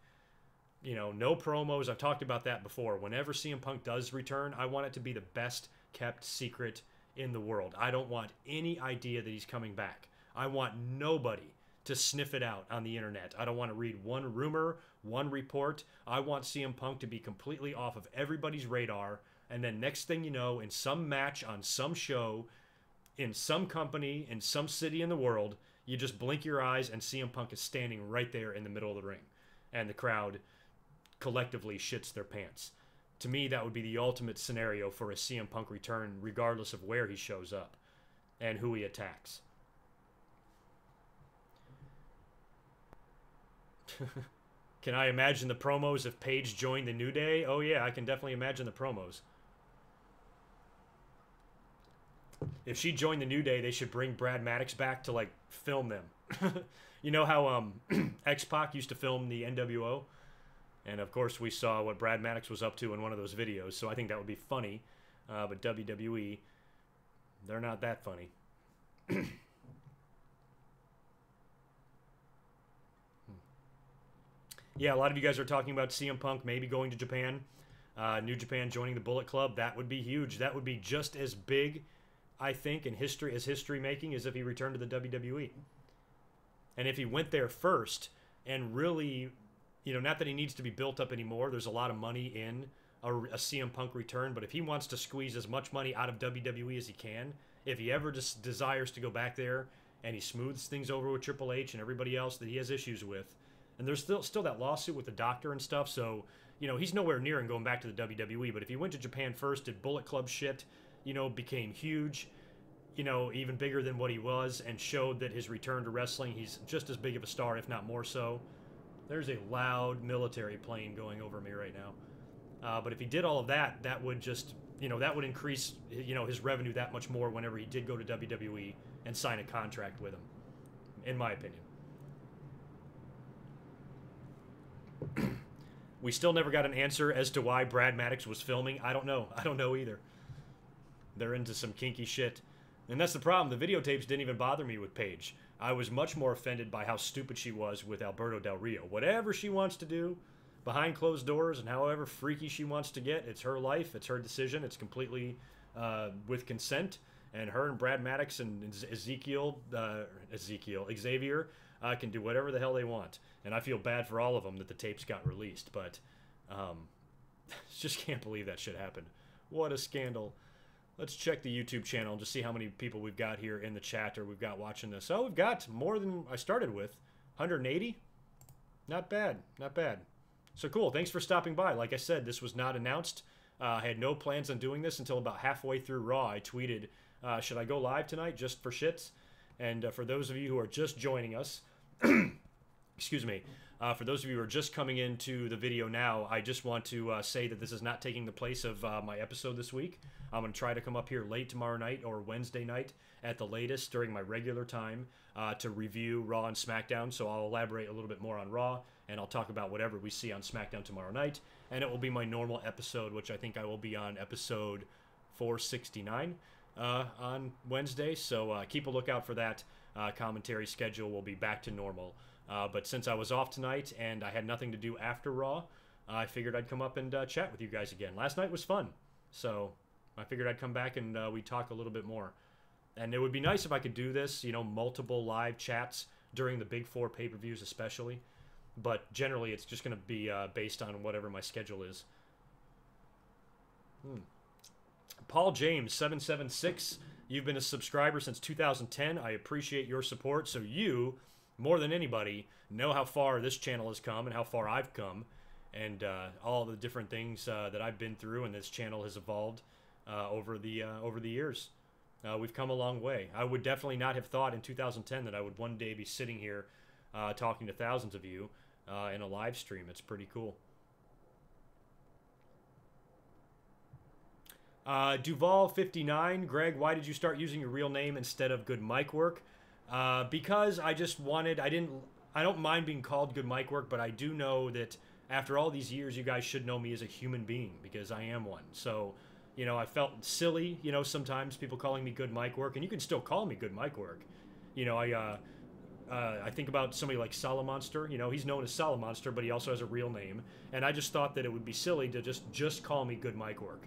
you know, no promos. I've talked about that before. Whenever CM Punk does return, I want it to be the best kept secret in the world. I don't want any idea that he's coming back. I want nobody to sniff it out on the internet. I don't want to read one rumor, one report. I want CM Punk to be completely off of everybody's radar, and then next thing you know, in some match on some show, in some company, in some city in the world, you just blink your eyes and CM Punk is standing right there in the middle of the ring, and the crowd collectively shits their pants. To me, that would be the ultimate scenario for a CM Punk return, regardless of where he shows up and who he attacks. Can I imagine the promos if Paige joined the New Day? Oh yeah, I can definitely imagine the promos. If she joined the New Day, they should bring Brad Maddox back to, like, film them. You know how X-Pac used to film the NWO? And of course, we saw what Brad Maddox was up to in one of those videos, so I think that would be funny. But WWE, they're not that funny. Yeah, a lot of you guys are talking about CM Punk maybe going to Japan. New Japan joining the Bullet Club. That would be huge. That would be just as big, I think, in history as history-making as if he returned to the WWE. And if he went there first and really, you know, not that he needs to be built up anymore. There's a lot of money in a CM Punk return. But if he wants to squeeze as much money out of WWE as he can, if he ever just desires to go back there and he smooths things over with Triple H and everybody else that he has issues with, and there's still that lawsuit with the doctor and stuff, so, you know, he's nowhere near and going back to the WWE. But if he went to Japan first, did Bullet Club shit, you know, became huge, you know, even bigger than what he was, and showed that his return to wrestling, he's just as big of a star, if not more so. There's a loud military plane going over me right now. But if he did all of that, that would just, you know, that would increase, you know, his revenue that much more whenever he did go to WWE and sign a contract with him, in my opinion. We still never got an answer as to why Brad Maddox was filming. I don't know. I don't know either. They're into some kinky shit. And that's the problem. The videotapes didn't even bother me with Paige. I was much more offended by how stupid she was with Alberto Del Rio. Whatever she wants to do behind closed doors and however freaky she wants to get, it's her life. It's her decision. It's completely with consent. And her and Brad Maddox and Xavier can do whatever the hell they want. And I feel bad for all of them that the tapes got released. But just can't believe that shit happened. What a scandal. Let's check the YouTube channel and just see how many people we've got here in the chat or we've got watching this. Oh, we've got more than I started with. 180? Not bad. Not bad. So cool. Thanks for stopping by. Like I said, this was not announced. I had no plans on doing this until about halfway through Raw. I tweeted, should I go live tonight just for shits? And for those of you who are just joining us, excuse me, for those of you who are just coming into the video now, I just want to say that this is not taking the place of my episode this week. I'm going to try to come up here late tomorrow night or Wednesday night at the latest during my regular time to review Raw and SmackDown. So I'll elaborate a little bit more on Raw, and I'll talk about whatever we see on SmackDown tomorrow night. And it will be my normal episode, which I think I will be on episode 469 on Wednesday. So keep a lookout for that. Commentary schedule will be back to normal. But since I was off tonight and I had nothing to do after Raw, I figured I'd come up and chat with you guys again. Last night was fun, so I figured I'd come back and we'd talk a little bit more. And it would be nice if I could do this, you know, multiple live chats during the Big Four pay-per-views especially. But generally, it's just going to be based on whatever my schedule is. Paul James, 776. You've been a subscriber since 2010. I appreciate your support. So you, more than anybody, know how far this channel has come and how far I've come. And all the different things that I've been through, and this channel has evolved over the years. We've come a long way. I would definitely not have thought in 2010 that I would one day be sitting here talking to thousands of you in a live stream. It's pretty cool. Duval59, Greg, why did you start using your real name instead of GoodMicWork? Because I just wanted, I don't mind being called GoodMicWork, but I do know that after all these years, you guys should know me as a human being, because I am one. So, you know, I felt silly, you know, sometimes people calling me GoodMicWork, and you can still call me GoodMicWork. You know, I think about somebody like Salamonster. You know, he's known as Salamonster, but he also has a real name. And I just thought that it would be silly to just call me GoodMicWork.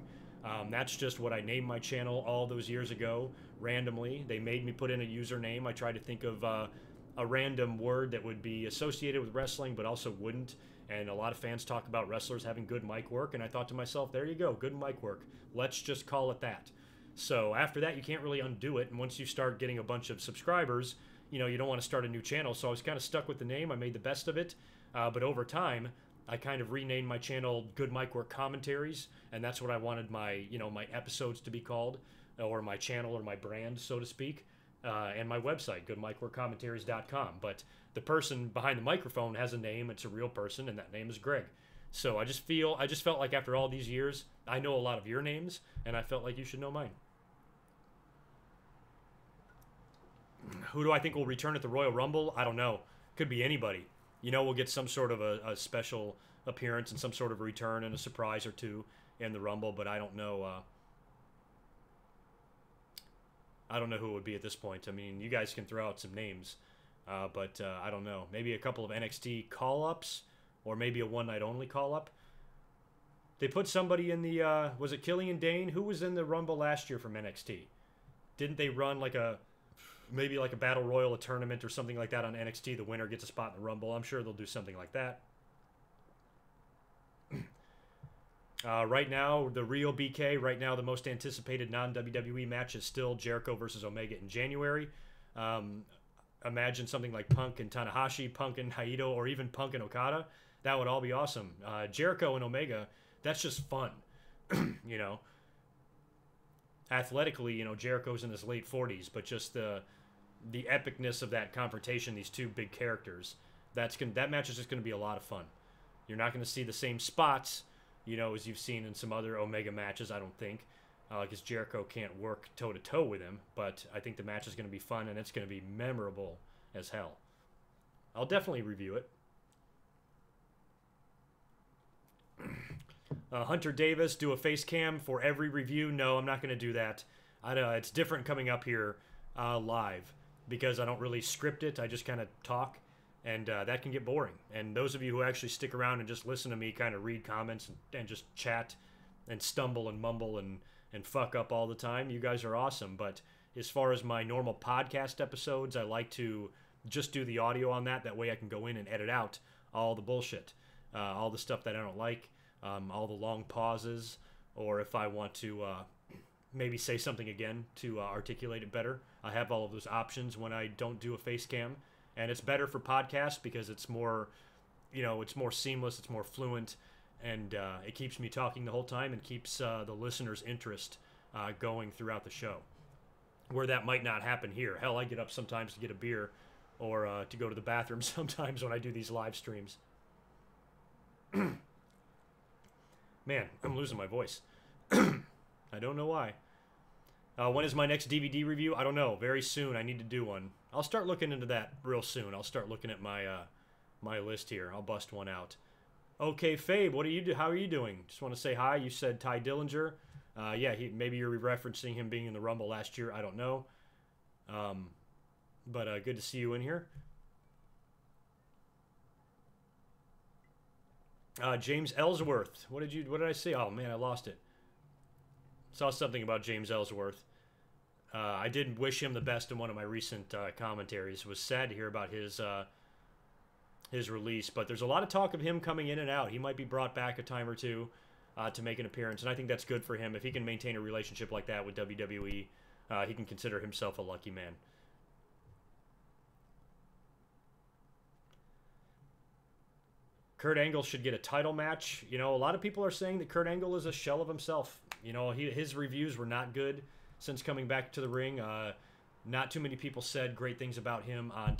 That's just what I named my channel all those years ago, randomly. They made me put in a username. I tried to think of a random word that would be associated with wrestling, but also wouldn't. And a lot of fans talk about wrestlers having good mic work, and I thought to myself, there you go, good mic work. Let's just call it that. So after that, you can't really undo it, and once you start getting a bunch of subscribers, you know, you don't want to start a new channel. So I was kind of stuck with the name. I made the best of it, but over time, I kind of renamed my channel GoodMicWork Commentaries, and that's what I wanted my, you know, my episodes to be called, or my channel or my brand, so to speak, and my website, GoodMicWorkCommentaries.com. But the person behind the microphone has a name. It's a real person, and that name is Greg. So I just felt like after all these years, I know a lot of your names, and I felt like you should know mine. Who do I think will return at the Royal Rumble? I don't know. Could be anybody. we'll get some sort of a special appearance and some sort of return and a surprise or two in the Rumble, but I don't know. I don't know who it would be at this point. I mean, you guys can throw out some names, but I don't know. Maybe a couple of NXT call-ups, or maybe a one-night-only call-up. They put somebody in the, was it Killian Dane? Who was in the Rumble last year from NXT? Didn't they run maybe like a Battle Royal, a tournament or something like that on NXT? The winner gets a spot in the Rumble. I'm sure they'll do something like that. Right now, the real BK, right now the most anticipated non-WWE match is still Jericho versus Omega in January. Imagine something like Punk and Tanahashi, Punk and Haito, or even Punk and Okada. That would all be awesome. Jericho and Omega, that's just fun. Athletically, Jericho's in his late 40s, but just the epicness of that confrontation, these two big characters, that match is just going to be a lot of fun. You're not going to see the same spots, as you've seen in some other Omega matches, I don't think, because Jericho can't work toe-to-toe with him, but I think the match is going to be fun, and it's going to be memorable as hell. I'll definitely review it. Hunter Davis, do a face cam for every review. No, I'm not going to do that. It's different coming up here live, because I don't really script it. I just kind of talk. And that can get boring. And those of you who actually stick around and just listen to me kind of read comments and just chat and stumble and mumble and fuck up all the time, you guys are awesome. But as far as my normal podcast episodes, I like to just do the audio on that. That way I can go in and edit out all the bullshit, all the stuff that I don't like, all the long pauses, or if I want to maybe say something again to articulate it better. I have all of those options when I don't do a face cam. And it's better for podcasts because it's more, it's more seamless, it's more fluent, and it keeps me talking the whole time and keeps the listener's interest going throughout the show. Where that might not happen here. Hell, I get up sometimes to get a beer or to go to the bathroom sometimes when I do these live streams. Man, I'm losing my voice. I don't know why. When is my next DVD review? I don't know. Very soon. I need to do one. I'll start looking into that real soon. I'll start looking at my my list here. I'll bust one out. Okay, Fabe, how are you doing? Just want to say hi. You said Ty Dillinger. Yeah, maybe you're referencing him being in the Rumble last year. I don't know. But good to see you in here. James Ellsworth. What did I say? Oh man, I lost it. Saw something about James Ellsworth. I did wish him the best in one of my recent commentaries. It was sad to hear about his release, but there's a lot of talk of him coming in and out. He might be brought back a time or two to make an appearance, and I think that's good for him. If he can maintain a relationship like that with WWE, he can consider himself a lucky man. Kurt Angle should get a title match. A lot of people are saying that Kurt Angle is a shell of himself. His reviews were not good since coming back to the ring. Not too many people said great things about him on at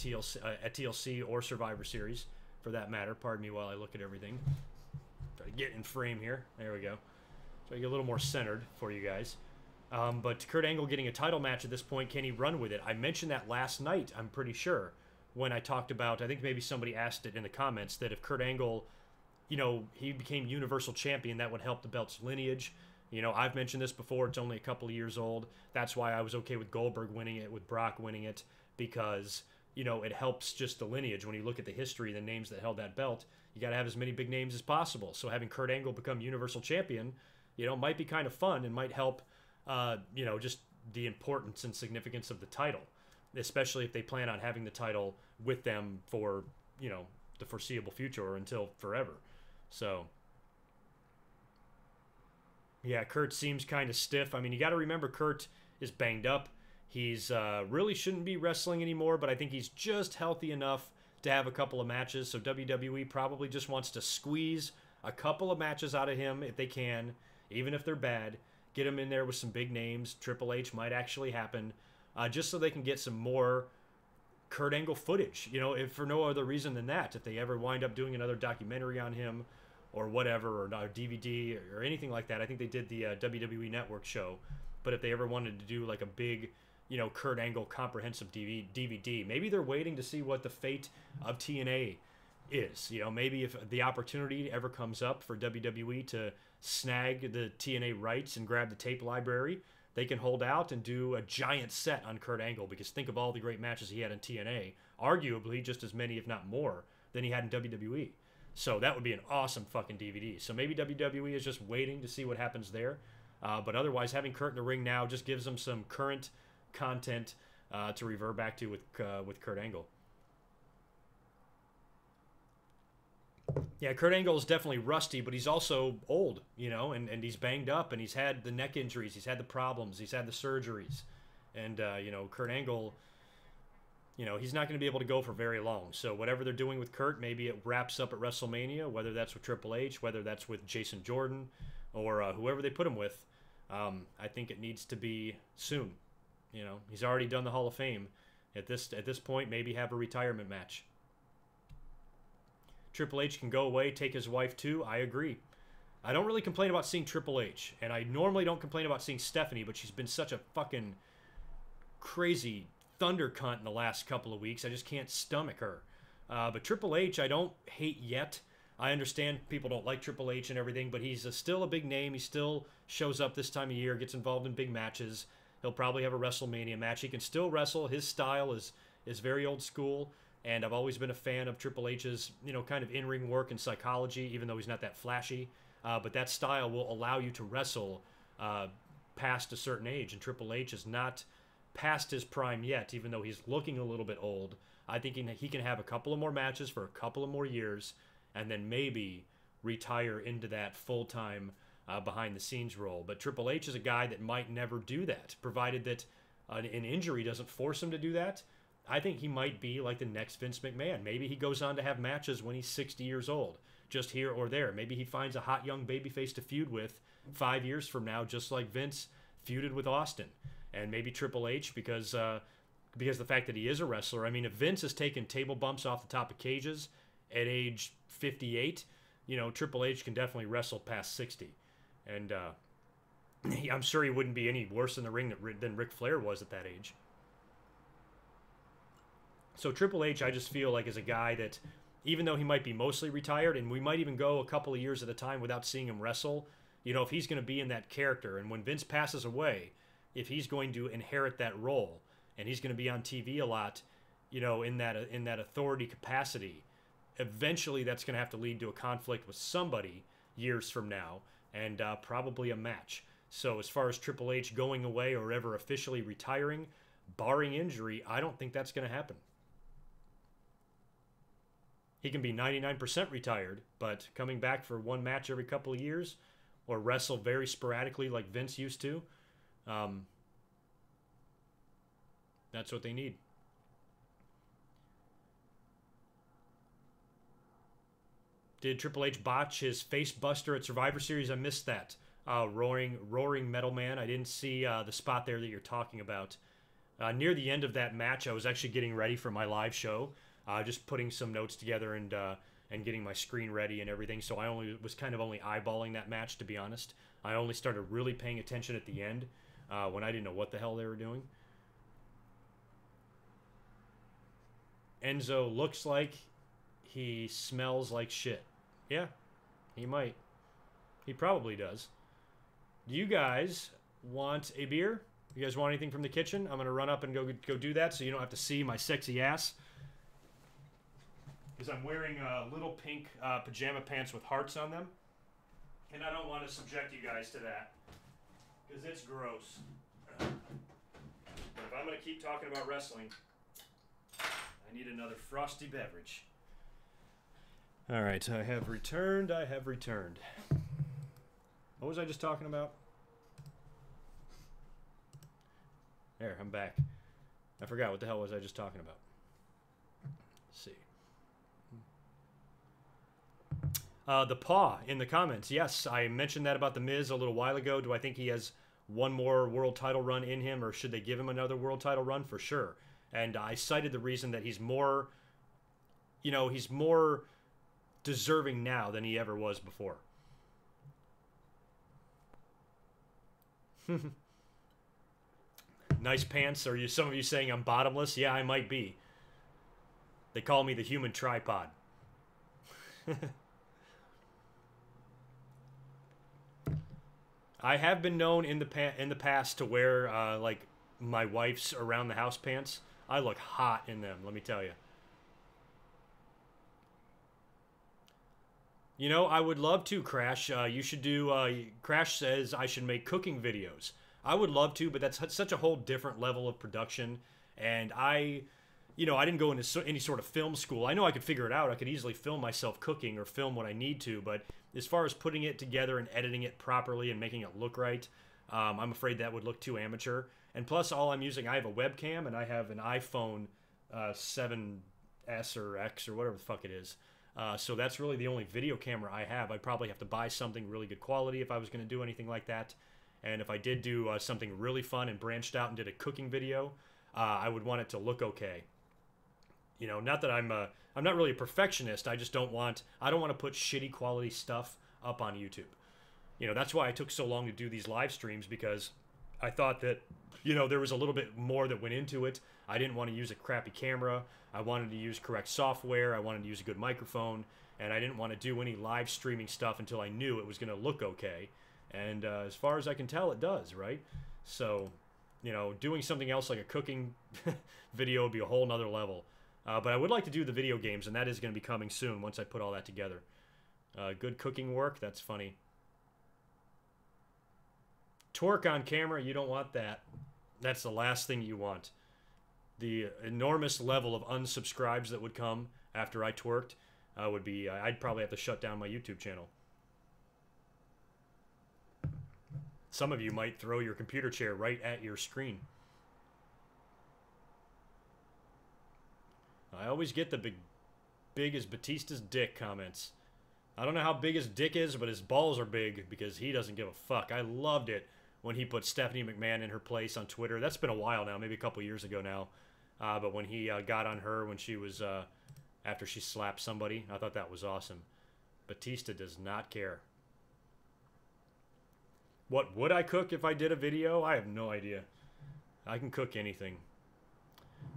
TLC or Survivor Series, for that matter. Pardon me while I look at everything. Try to get in frame here. There we go. Try to get a little more centered for you guys. But Kurt Angle getting a title match at this point, can he run with it? I mentioned that last night, I'm pretty sure, when I talked about, I think maybe somebody asked it in the comments, that if Kurt Angle, he became Universal Champion, that would help the belt's lineage. I've mentioned this before. It's only a couple of years old. That's why I was okay with Goldberg winning it, with Brock winning it, because, it helps just the lineage. When you look at the history, the names that held that belt, you got to have as many big names as possible. So having Kurt Angle become Universal Champion, might be kind of fun and might help, just the importance and significance of the title, especially if they plan on having the title with them for, the foreseeable future or until forever. So... yeah, Kurt seems kind of stiff. I mean, you got to remember Kurt is banged up. He's really shouldn't be wrestling anymore, but I think he's just healthy enough to have a couple of matches. So WWE probably just wants to squeeze a couple of matches out of him if they can, even if they're bad. Get him in there with some big names. Triple H might actually happen, just so they can get some more Kurt Angle footage. If for no other reason than that, if they ever wind up doing another documentary on him, or whatever, or a DVD or anything like that. I think they did the WWE Network show. But if they ever wanted to do like a big, Kurt Angle comprehensive DVD, maybe they're waiting to see what the fate of TNA is. You know, maybe if the opportunity ever comes up for WWE to snag the TNA rights and grab the tape library, they can hold out and do a giant set on Kurt Angle, because think of all the great matches he had in TNA, arguably just as many, if not more, than he had in WWE. So that would be an awesome fucking DVD. So maybe WWE is just waiting to see what happens there. But otherwise, having Kurt in the ring now just gives them some current content to revert back to with Kurt Angle. Yeah, Kurt Angle is definitely rusty, but he's also old, you know, and he's banged up, and he's had the neck injuries, he's had the problems, he's had the surgeries. And, you know, Kurt Angle, you know, he's not going to be able to go for very long. So whatever they're doing with Kurt, maybe it wraps up at WrestleMania, whether that's with Triple H, whether that's with Jason Jordan, or whoever they put him with. I think it needs to be soon. You know, he's already done the Hall of Fame. At this point, maybe have a retirement match. Triple H can go away, take his wife too. I agree. I don't really complain about seeing Triple H, and I normally don't complain about seeing Stephanie, but she's been such a fucking crazy thunder cunt in the last couple of weeks. I just can't stomach her. But Triple H, I don't hate yet. I understand people don't like Triple H and everything, but he's still a big name. He still shows up this time of year, gets involved in big matches. He'll probably have a WrestleMania match. He can still wrestle. His style is very old school. And I've always been a fan of Triple H's, you know, kind of in-ring work and psychology, even though he's not that flashy. But that style will allow you to wrestle past a certain age. And Triple H is not past his prime yet, even though he's looking a little bit old. I think he can have a couple of more matches for a couple of more years, and then maybe retire into that full-time behind-the-scenes role. But Triple H is a guy that might never do that, provided that an injury doesn't force him to do that. I think he might be like the next Vince McMahon. Maybe he goes on to have matches when he's 60 years old, just here or there. Maybe he finds a hot young babyface to feud with 5 years from now, just like Vince feuded with Austin. And maybe Triple H, because the fact that he is a wrestler. I mean, if Vince has taken table bumps off the top of cages at age 58, you know, Triple H can definitely wrestle past 60. And I'm sure he wouldn't be any worse in the ring than Ric Flair was at that age. So Triple H, I just feel like, is a guy that, even though he might be mostly retired, and we might even go a couple of years at a time without seeing him wrestle, you know, if he's going to be in that character, and when Vince passes away, if he's going to inherit that role, and he's going to be on TV a lot, you know, in that authority capacity, eventually that's going to have to lead to a conflict with somebody years from now, and probably a match. So as far as Triple H going away or ever officially retiring, barring injury, I don't think that's going to happen. He can be 99% retired, but coming back for one match every couple of years, or wrestle very sporadically like Vince used to, that's what they need. Did Triple H botch his face buster at Survivor Series? I missed that. Roaring Metal Man. I didn't see the spot there that you're talking about. Near the end of that match, I was actually getting ready for my live show. Just putting some notes together and getting my screen ready and everything. So I was kind of only eyeballing that match, to be honest. I only started really paying attention at the end when I didn't know what the hell they were doing. Enzo looks like he smells like shit. Yeah, he might. He probably does. Do you guys want a beer? You guys want anything from the kitchen? I'm going to run up and go do that so you don't have to see my sexy ass. Because I'm wearing little pink pajama pants with hearts on them. And I don't want to subject you guys to that. Because it's gross. But if I'm going to keep talking about wrestling, I need another frosty beverage. All right, I have returned. What was I just talking about? There, I'm back. I forgot what the hell was I just talking about. Let's see. The Paw in the comments. Yes, I mentioned that about The Miz a little while ago. Do I think he has one more world title run in him, or should they give him another world title run? For sure. And I cited the reason that he's more, he's more deserving now than he ever was before. Nice pants. Are some of you saying I'm bottomless? Yeah, I might be. They call me the human tripod. I have been known in the past to wear like my wife's around the house pants. I look hot in them, let me tell you. You know, I would love to, Crash. You should do. Crash says I should make cooking videos. I would love to, but that's such a whole different level of production. And you know, I didn't go into any sort of film school. I know I could figure it out. I could easily film myself cooking or film what I need to. But as far as putting it together and editing it properly and making it look right, I'm afraid that would look too amateur. And plus, all I'm using, I have a webcam and I have an iPhone 7S or X or whatever the fuck it is. So that's really the only video camera I have. I'd probably have to buy something really good quality if I was going to do anything like that. And if I did do something really fun and branched out and did a cooking video, I would want it to look okay. You know, not that I'm not really a perfectionist. I just don't want to put shitty quality stuff up on YouTube. You know, that's why I took so long to do these live streams, because I thought that, you know, there was a little bit more that went into it. I didn't want to use a crappy camera. I wanted to use correct software. I wanted to use a good microphone. And I didn't want to do any live streaming stuff until I knew it was going to look okay. And as far as I can tell, it does, right? So, you know, doing something else like a cooking video would be a whole nother level. But I would like to do the video games, and that is going to be coming soon once I put all that together. Good cooking work? That's funny. Torque on camera, you don't want that. That's the last thing you want. The enormous level of unsubscribes that would come after I twerked would be... I'd probably have to shut down my YouTube channel. Some of you might throw your computer chair right at your screen. I always get the big as Batista's dick comments. I don't know how big his dick is, but his balls are big because he doesn't give a fuck. I loved it when he put Stephanie McMahon in her place on Twitter. That's been a while now, maybe a couple years ago now. But when he got on her when she was, after she slapped somebody, I thought that was awesome. Batista does not care. What would I cook if I did a video? I have no idea. I can cook anything.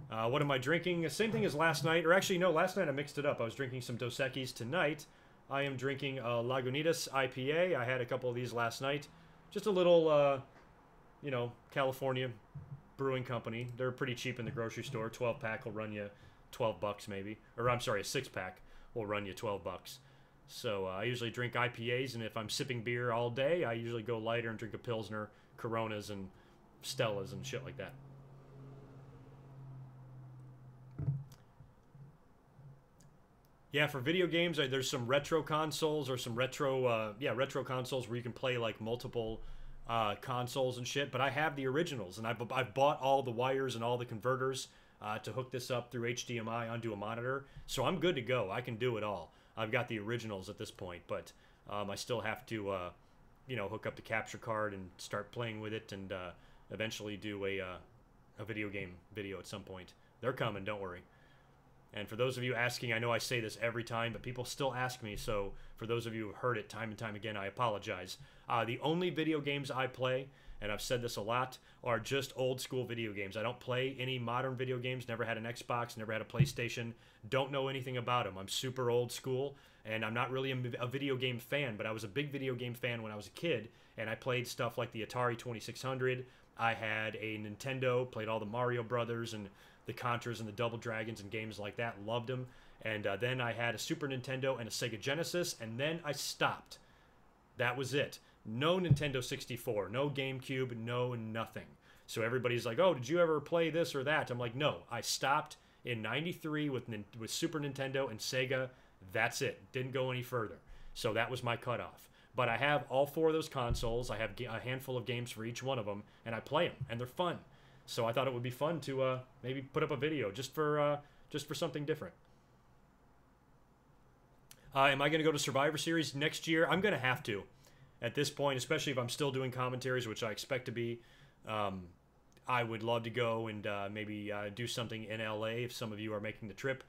What am I drinking? Same thing as last night. Or actually, no, last night I mixed it up. I was drinking some Dos Equis. Tonight, I am drinking a Lagunitas IPA. I had a couple of these last night. Just a little, you know, California brewing company. They're pretty cheap in the grocery store. 12-pack will run you $12 maybe. Or I'm sorry, a 6-pack will run you $12. So I usually drink IPAs, and if I'm sipping beer all day, I usually go lighter and drink a Pilsner, Coronas, and Stellas and shit like that. Yeah, for video games, there's some retro consoles or some retro consoles where you can play like multiple consoles and shit. But I have the originals, and I've bought all the wires and all the converters to hook this up through HDMI onto a monitor. So I'm good to go. I can do it all. I've got the originals at this point, but I still have to, you know, hook up the capture card and start playing with it, and eventually do a video game video at some point. They're coming, don't worry. And for those of you asking, I know I say this every time, but people still ask me, so for those of you who have heard it time and time again, I apologize. The only video games I play, and I've said this a lot, are just old school video games. I don't play any modern video games, never had an Xbox, never had a PlayStation, don't know anything about them. I'm super old school, and I'm not really a video game fan, but I was a big video game fan when I was a kid, and I played stuff like the Atari 2600. I had a Nintendo, played all the Mario Brothers and the Contras and the Double Dragons and games like that, loved them. And then I had a Super Nintendo and a Sega Genesis, and then I stopped. That was it. No Nintendo 64, no GameCube, no nothing. So everybody's like, oh, did you ever play this or that? I'm like, no, I stopped in '93 with Super Nintendo and Sega. That's it. Didn't go any further. So that was my cutoff. But I have all 4 of those consoles. I have a handful of games for each one of them, and I play them, and they're fun. So I thought it would be fun to maybe put up a video just for something different. Am I going to go to Survivor Series next year? I'm going to have to. At this point, especially if I'm still doing commentaries, which I expect to be, I would love to go and maybe do something in LA if some of you are making the trip.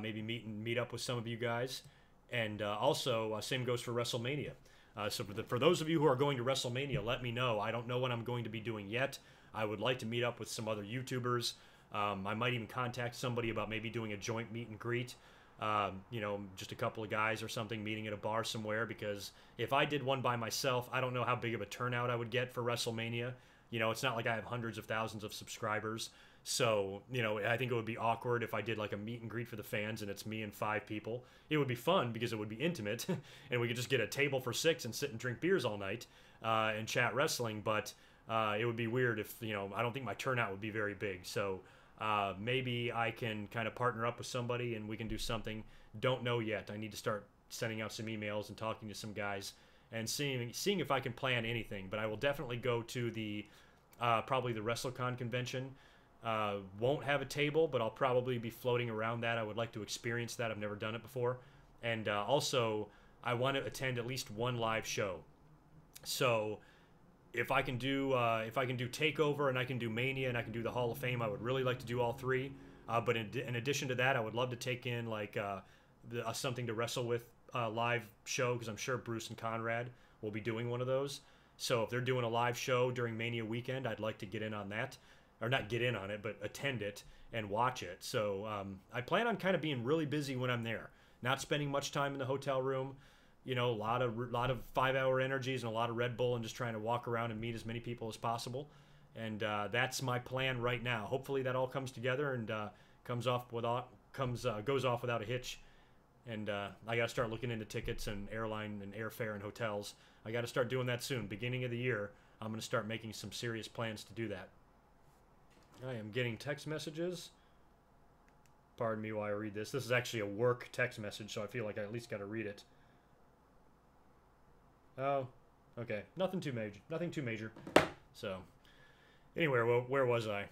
Maybe meet up with some of you guys. And also, same goes for WrestleMania. So for those of you who are going to WrestleMania, let me know. I don't know what I'm going to be doing yet. I would like to meet up with some other YouTubers. I might even contact somebody about maybe doing a joint meet and greet. You know, just a couple of guys or something meeting at a bar somewhere, because if I did one by myself, I don't know how big of a turnout I would get for WrestleMania. You know, it's not like I have hundreds of thousands of subscribers. So, you know, I think it would be awkward if I did like a meet and greet for the fans and it's me and 5 people. It would be fun because it would be intimate and we could just get a table for 6 and sit and drink beers all night and chat wrestling. But it would be weird if, you know, I don't think my turnout would be very big. So maybe I can kind of partner up with somebody and we can do something. Don't know yet. I need to start sending out some emails and talking to some guys and seeing if I can plan anything. But I will definitely go to the probably the WrestleCon convention. Won't have a table, but I'll probably be floating around that. I would like to experience that. I've never done it before. And also, I want to attend at least one live show. So if I can do Takeover and I can do Mania and I can do the Hall of Fame, I would really like to do all 3. But in addition to that, I would love to take in like something to wrestle with live show, because I'm sure Bruce and Conrad will be doing one of those. So if they're doing a live show during Mania weekend, I'd like to get in on that. Or not get in on it, but attend it and watch it. So I plan on kind of being really busy when I'm there. Not spending much time in the hotel room. You know, a lot of 5-hour energies and a lot of Red Bull and just trying to walk around and meet as many people as possible. And that's my plan right now. Hopefully that all comes together and goes off without a hitch. And I got to start looking into tickets and airline and airfare and hotels. I got to start doing that soon. Beginning of the year, I'm going to start making some serious plans to do that. I am getting text messages. Pardon me while I read this. This is actually a work text message, so I feel like I at least got to read it. Oh, okay. Nothing too major. So, anyway, where was I?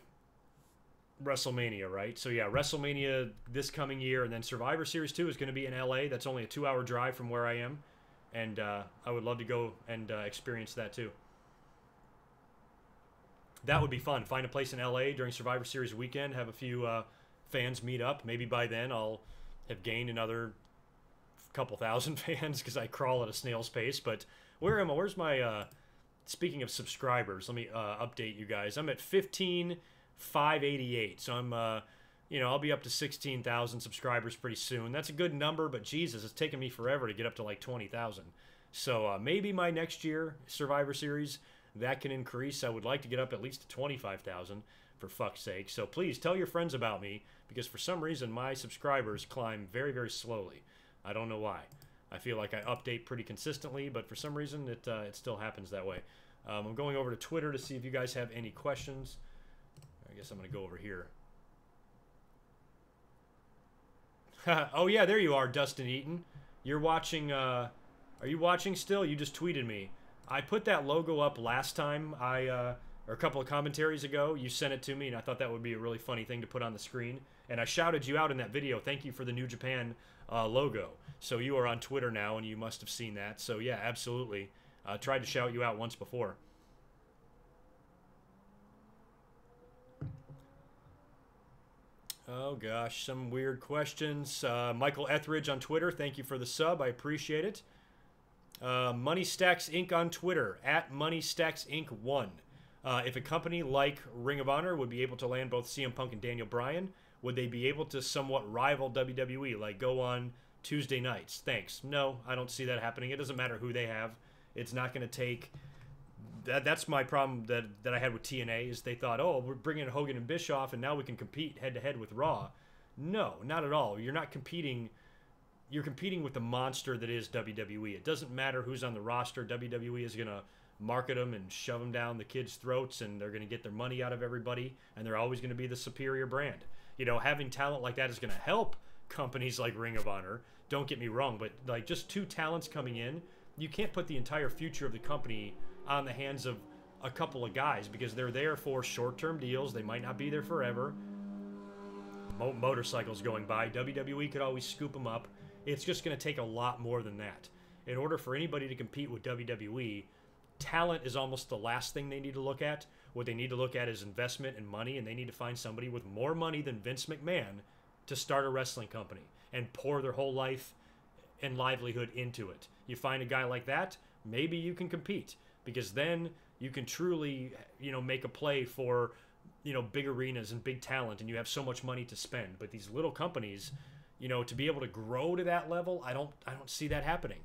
WrestleMania, right? So yeah, WrestleMania this coming year, and then Survivor Series 2 is going to be in LA. That's only a 2-hour drive from where I am, and I would love to go and experience that too. That would be fun. Find a place in LA during Survivor Series weekend, have a few fans meet up. Maybe by then I'll have gained another couple thousand fans because I crawl at a snail's pace. But where am I? Where's my, speaking of subscribers, let me update you guys. I'm at 15,588. So I'm, you know, I'll be up to 16,000 subscribers pretty soon. That's a good number, but Jesus, it's taken me forever to get up to like 20,000. So maybe my next year Survivor Series, that can increase. I would like to get up at least to 25,000, for fuck's sake. So please tell your friends about me, because for some reason my subscribers climb very, very slowly. I don't know why. I feel like I update pretty consistently, but for some reason it still happens that way. I'm going over to Twitter to see if you guys have any questions. I guess I'm going to go over here. Oh yeah, there you are, Dustin Eaton. You're watching, are you watching still? You just tweeted me. I put that logo up last time, or a couple of commentaries ago. You sent it to me, and I thought that would be a really funny thing to put on the screen. And I shouted you out in that video. Thank you for the New Japan logo. So you are on Twitter now, and you must have seen that. So yeah, absolutely. Tried to shout you out once before. Oh gosh, some weird questions. Michael Etheridge on Twitter, thank you for the sub. I appreciate it. Money Stacks Inc. on Twitter, at Money Stacks Inc. 1. If a company like Ring of Honor would be able to land both CM Punk and Daniel Bryan, would they be able to somewhat rival WWE, like go on Tuesday nights? Thanks. No, I don't see that happening. It doesn't matter who they have. It's not going to take... That's my problem that I had with TNA, is they thought, oh, we're bringing in Hogan and Bischoff, and now we can compete head-to-head with Raw. No, not at all. You're not competing... You're competing with the monster that is WWE. It doesn't matter who's on the roster. WWE is going to market them and shove them down the kids' throats, and they're going to get their money out of everybody, and they're always going to be the superior brand. You know, having talent like that is going to help companies like Ring of Honor. Don't get me wrong, but like just 2 talents coming in, you can't put the entire future of the company on the hands of a couple of guys, because they're there for short-term deals. They might not be there forever. Motorcycles going by. WWE could always scoop them up. It's just going to take a lot more than that. In order for anybody to compete with WWE, talent is almost the last thing they need to look at. What they need to look at is investment and money, and they need to find somebody with more money than Vince McMahon to start a wrestling company and pour their whole life and livelihood into it. You find a guy like that, maybe you can compete, because then you can truly, you know, make a play for, you know, big arenas and big talent, and you have so much money to spend. But these little companies, you know, to be able to grow to that level, I don't see that happening.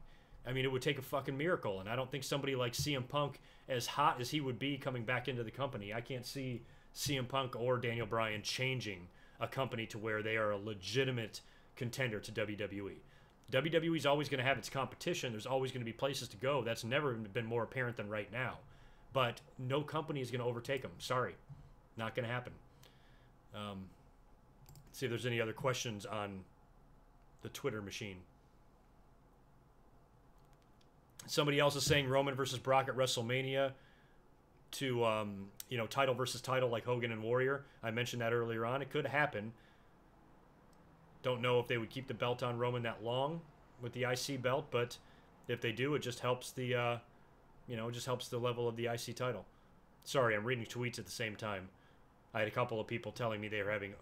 I mean, it would take a fucking miracle, and I don't think somebody like CM Punk, as hot as he would be coming back into the company, I can't see CM Punk or Daniel Bryan changing a company to where they are a legitimate contender to WWE. WWE's always going to have its competition. There's always going to be places to go. That's never been more apparent than right now. But no company is going to overtake them. Sorry. Not going to happen. Let's see if there's any other questions on the Twitter machine. Somebody else is saying Roman versus Brock at WrestleMania to, you know, title versus title like Hogan and Warrior. I mentioned that earlier on. It could happen. Don't know if they would keep the belt on Roman that long with the IC belt, but if they do, it just helps the, you know, it just helps the level of the IC title. Sorry, I'm reading tweets at the same time. I had a couple of people telling me they were having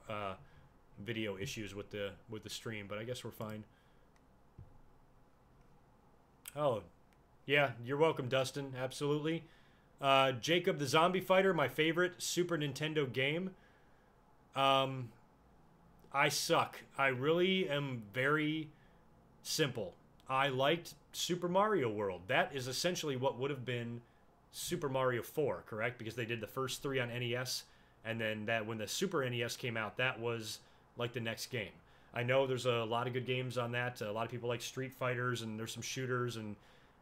video issues with the stream, but I guess we're fine. Oh, yeah, you're welcome, Dustin. Absolutely. Jacob the Zombie Fighter, my favorite Super Nintendo game. I suck. I really am very simple. I liked Super Mario World. That is essentially what would have been Super Mario 4, correct? Because they did the first 3 on NES, and then that when the Super NES came out, that was like the next game. I know there's a lot of good games on that. A lot of people like Street Fighters, and there's some shooters and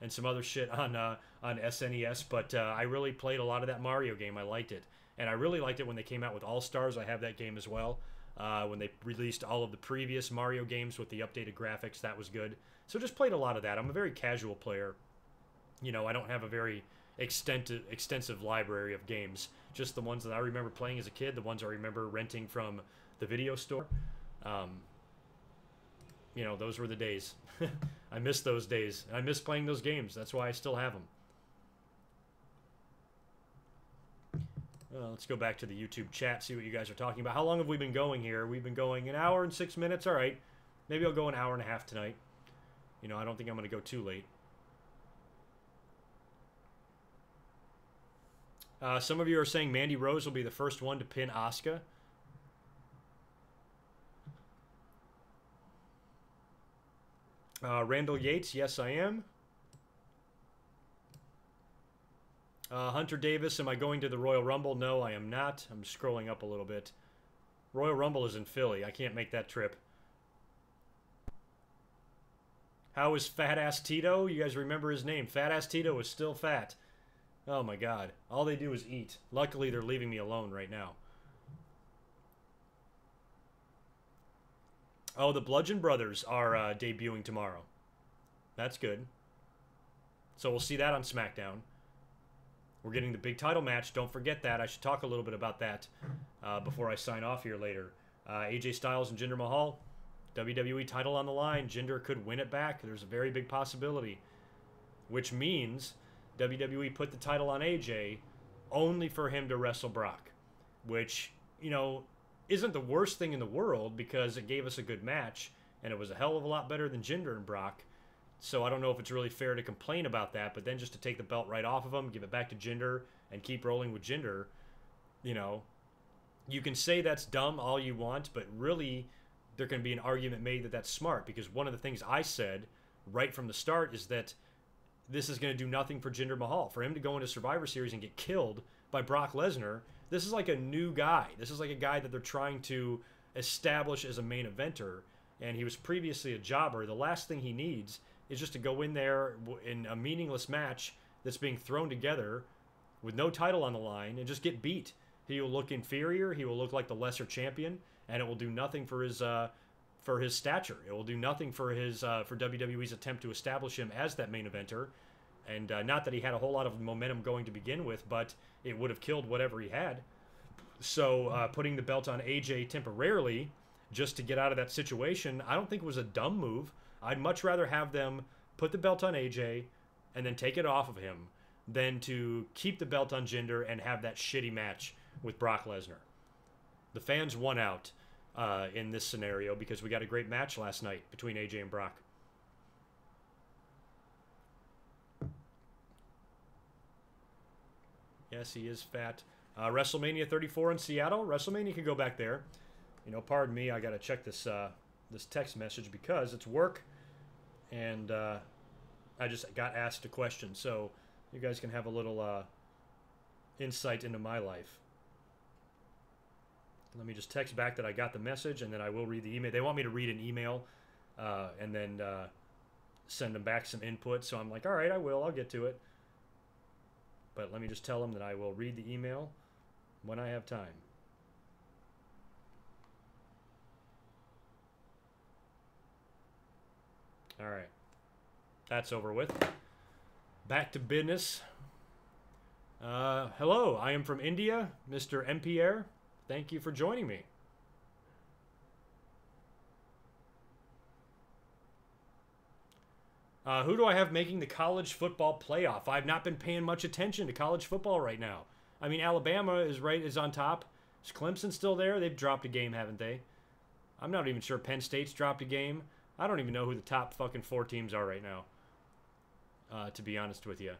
some other shit on SNES, but I really played a lot of that Mario game. I liked it. And I really liked it when they came out with All-Stars. I have that game as well. When they released all of the previous Mario games with the updated graphics, that was good. So just played a lot of that. I'm a very casual player. You know, I don't have a very extensive library of games. Just the ones that I remember playing as a kid, the ones I remember renting from the video store. You know, those were the days. I miss those days. I miss playing those games. That's why I still have them. Let's go back to the YouTube chat, see what you guys are talking about. How long have we been going here? We've been going an hour and 6 minutes. All right. Maybe I'll go an hour and a half tonight. You know, I don't think I'm going to go too late. Some of you are saying Mandy Rose will be the first one to pin Asuka. Randall Yates, yes I am. Hunter Davis, am I going to the Royal Rumble? No, I am not. I'm scrolling up a little bit. Royal Rumble is in Philly. I can't make that trip. How is Fat Ass Tito? You guys remember his name. Fat Ass Tito is still fat. Oh my god. All they do is eat. Luckily, they're leaving me alone right now. Oh, the Bludgeon Brothers are debuting tomorrow. That's good. So we'll see that on SmackDown. We're getting the big title match. Don't forget that. I should talk a little bit about that before I sign off here later. AJ Styles and Jinder Mahal. WWE title on the line. Jinder could win it back. There's a very big possibility. Which means WWE put the title on AJ only for him to wrestle Brock. Which, you know, isn't the worst thing in the world because it gave us a good match. And it was a hell of a lot better than Jinder and Brock. So I don't know if it's really fair to complain about that, but then just to take the belt right off of him, give it back to Jinder, and keep rolling with Jinder, you know, you can say that's dumb all you want, but really there can be an argument made that that's smart, because one of the things I said right from the start is that this is going to do nothing for Jinder Mahal. For him to go into Survivor Series and get killed by Brock Lesnar, this is like a new guy. This is like a guy that they're trying to establish as a main eventer, and he was previously a jobber. The last thing he needs is just to go in there in a meaningless match that's being thrown together with no title on the line and just get beat. He will look inferior. He will look like the lesser champion, and it will do nothing for his stature. It will do nothing for his for WWE's attempt to establish him as that main eventer. And not that he had a whole lot of momentum going to begin with, but it would have killed whatever he had. So putting the belt on AJ temporarily just to get out of that situation, I don't think it was a dumb move. I'd much rather have them put the belt on AJ and then take it off of him than to keep the belt on Jinder and have that shitty match with Brock Lesnar. The fans won out in this scenario because we got a great match last night between AJ and Brock. Yes, he is fat. WrestleMania 34 in Seattle. WrestleMania can go back there. You know, pardon me, I got to check this this text message because it's work, and I just got asked a question, so you guys can have a little insight into my life. Let me just text back that I got the message, and then I will read the email. They want me to read an email and then send them back some input, so I'm like, all right, I will. I'll get to it. But let me just tell them that I will read the email when I have time. All right. That's over with. Back to business. Hello, I am from India, Mr. MPR. Thank you for joining me. Who do I have making the college football playoff? I've not been paying much attention to college football right now. I mean, Alabama is on top. Is Clemson still there? They've dropped a game, haven't they? I'm not even sure Penn State's dropped a game. I don't even know who the top fucking 4 teams are right now, to be honest with you.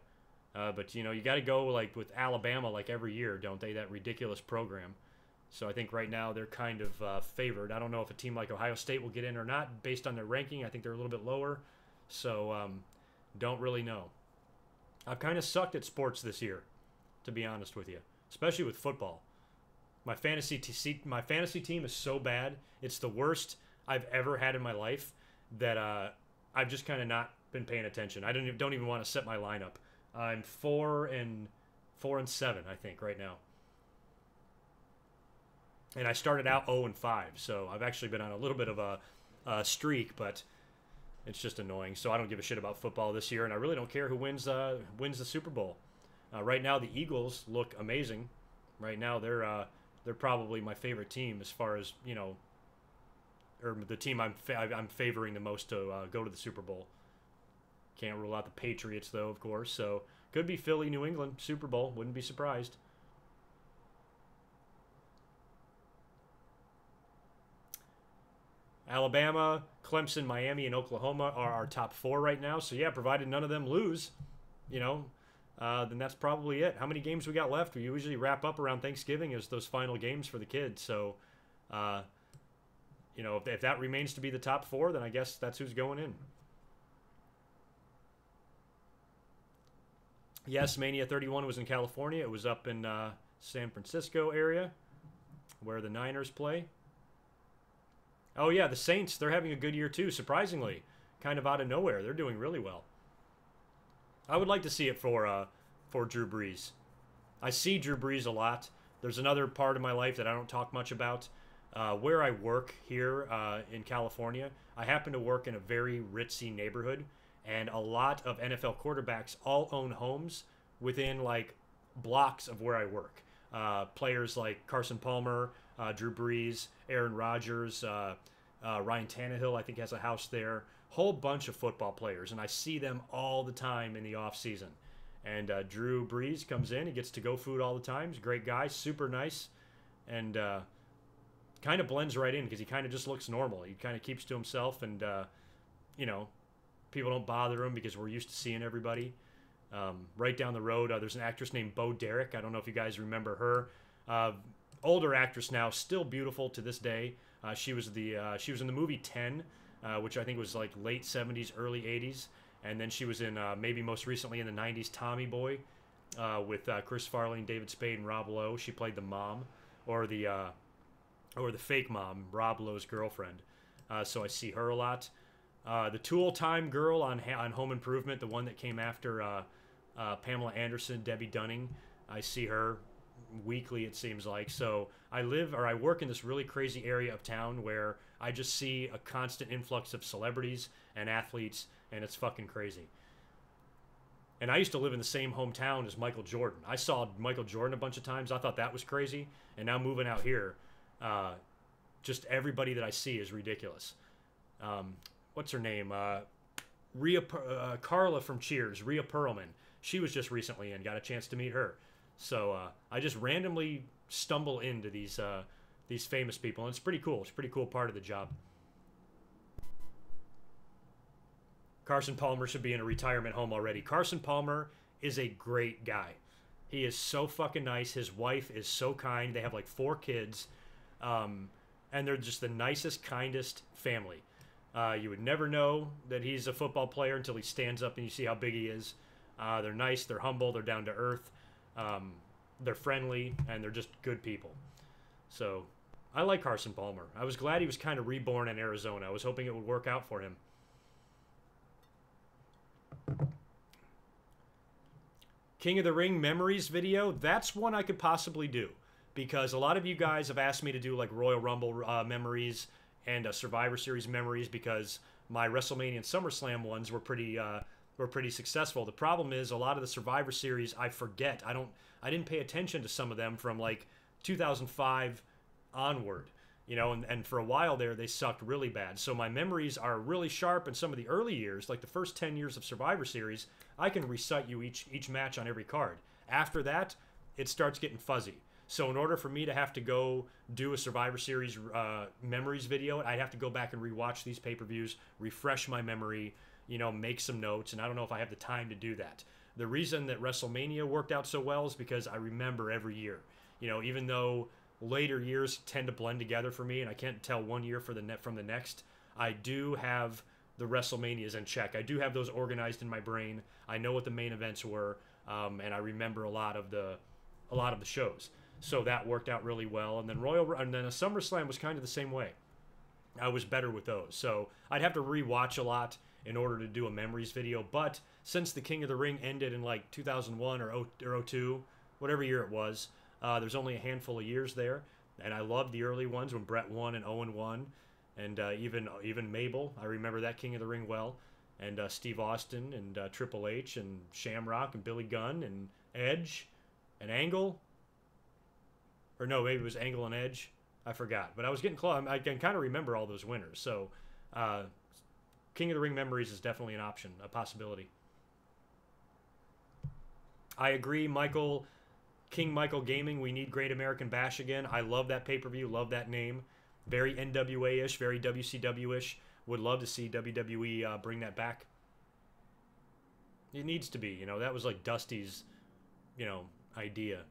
But, you know, you got to go, like, with Alabama, like, every year, don't they? That ridiculous program. So I think right now they're kind of favored. I don't know if a team like Ohio State will get in or not based on their ranking. I think they're a little bit lower. So don't really know. I've kind of sucked at sports this year, to be honest with you, especially with football. My fantasy team is so bad. It's the worst I've ever had in my life that I've just kind of not been paying attention. I don't even want to set my lineup. I'm 4-7, I think, right now. And I started out 0-5, so I've actually been on a little bit of a streak, but it's just annoying. So I don't give a shit about football this year, and I really don't care who wins the Super Bowl. Right now, the Eagles look amazing. Right now, they're probably my favorite team as far as, you know, or the team I'm favoring the most to go to the Super Bowl. Can't rule out the Patriots, though, of course. So could be Philly, New England, Super Bowl. Wouldn't be surprised. Alabama, Clemson, Miami, and Oklahoma are our top 4 right now. So, yeah, provided none of them lose, you know, then that's probably it. How many games we got left? We usually wrap up around Thanksgiving as those final games for the kids. So, you know, if that remains to be the top 4, then I guess that's who's going in. Yes, Mania 31 was in California. It was up in San Francisco area where the Niners play. Oh, yeah, the Saints, they're having a good year, too, surprisingly. Kind of out of nowhere. They're doing really well. I would like to see it for Drew Brees. I see Drew Brees a lot. There's another part of my life that I don't talk much about. Where I work here in California, I happen to work in a very ritzy neighborhood, and a lot of NFL quarterbacks all own homes within, like, blocks of where I work. Players like Carson Palmer, Drew Brees, Aaron Rodgers, Ryan Tannehill, I think, has a house there. Whole bunch of football players, and I see them all the time in the off season. And Drew Brees comes in, he gets to-go food all the time. He's a great guy, super nice, and kind of blends right in because he kind of just looks normal. He kind of keeps to himself, and you know, people don't bother him because we're used to seeing everybody. Right down the road, there's an actress named Bo Derek. I don't know if you guys remember her. Older actress now, still beautiful to this day. She was in the movie 10, which I think was like late 70s, early 80s, and then she was in maybe most recently in the 90s Tommy Boy with Chris Farley, David Spade, and Rob Lowe. She played the mom, or the fake mom, Rob Lowe's girlfriend. So I see her a lot. The Tool Time girl on Home Improvement, the one that came after Pamela Anderson, Debbie Dunning. I see her weekly, it seems like. So I work in this really crazy area of town where I just see a constant influx of celebrities and athletes, and it's fucking crazy. And I used to live in the same hometown as Michael Jordan. I saw Michael Jordan a bunch of times. I thought that was crazy. And now moving out here, just everybody that I see is ridiculous. What's her name? Carla from Cheers, Rhea Perlman. She was just recently in. Got a chance to meet her. So I just randomly stumble into these famous people, and it's pretty cool. It's a pretty cool part of the job. Carson Palmer should be in a retirement home already. Carson Palmer is a great guy. He is so fucking nice. His wife is so kind. They have like 4 kids. and they're just the nicest, kindest family. You would never know that he's a football player until he stands up and you see how big he is. They're nice, they're humble, they're down to earth, they're friendly, and they're just good people. So I like Carson Palmer. I was glad he was kind of reborn in Arizona. I was hoping it would work out for him. King of the Ring memories video, that's one I could possibly do, because a lot of you guys have asked me to do like Royal Rumble memories and Survivor Series memories, because my WrestleMania and SummerSlam ones were pretty successful. The problem is a lot of the Survivor Series I forget. I didn't pay attention to some of them from like 2005 onward, you know, and for a while there they sucked really bad. So my memories are really sharp in some of the early years, like the first 10 years of Survivor Series. I can recite you each match on every card. After that, it starts getting fuzzy. So in order for me to have to go do a Survivor Series memories video, I'd have to go back and rewatch these pay-per-views, refresh my memory, you know, make some notes, and I don't know if I have the time to do that. The reason that WrestleMania worked out so well is because I remember every year. You know, even though later years tend to blend together for me, and I can't tell one year from the next, I do have the WrestleManias in check. I do have those organized in my brain. I know what the main events were, and I remember a lot of the shows. So that worked out really well. And then a SummerSlam was kind of the same way. I was better with those. So I'd have to rewatch a lot in order to do a memories video. But since the King of the Ring ended in like 2001 or 02, whatever year it was, there's only a handful of years there. And I loved the early ones when Brett won and Owen won. And even Mabel, I remember that King of the Ring well. And Steve Austin and Triple H and Shamrock and Billy Gunn and Edge and Angle. Or no, maybe it was Angle and Edge. I forgot. But I was getting close. I can kind of remember all those winners. So King of the Ring memories is definitely an option, a possibility. I agree, Michael. King Michael Gaming, we need Great American Bash again. I love that pay-per-view. Love that name. Very NWA-ish, very WCW-ish. Would love to see WWE bring that back. It needs to be. You know, that was like Dusty's, you know, idea.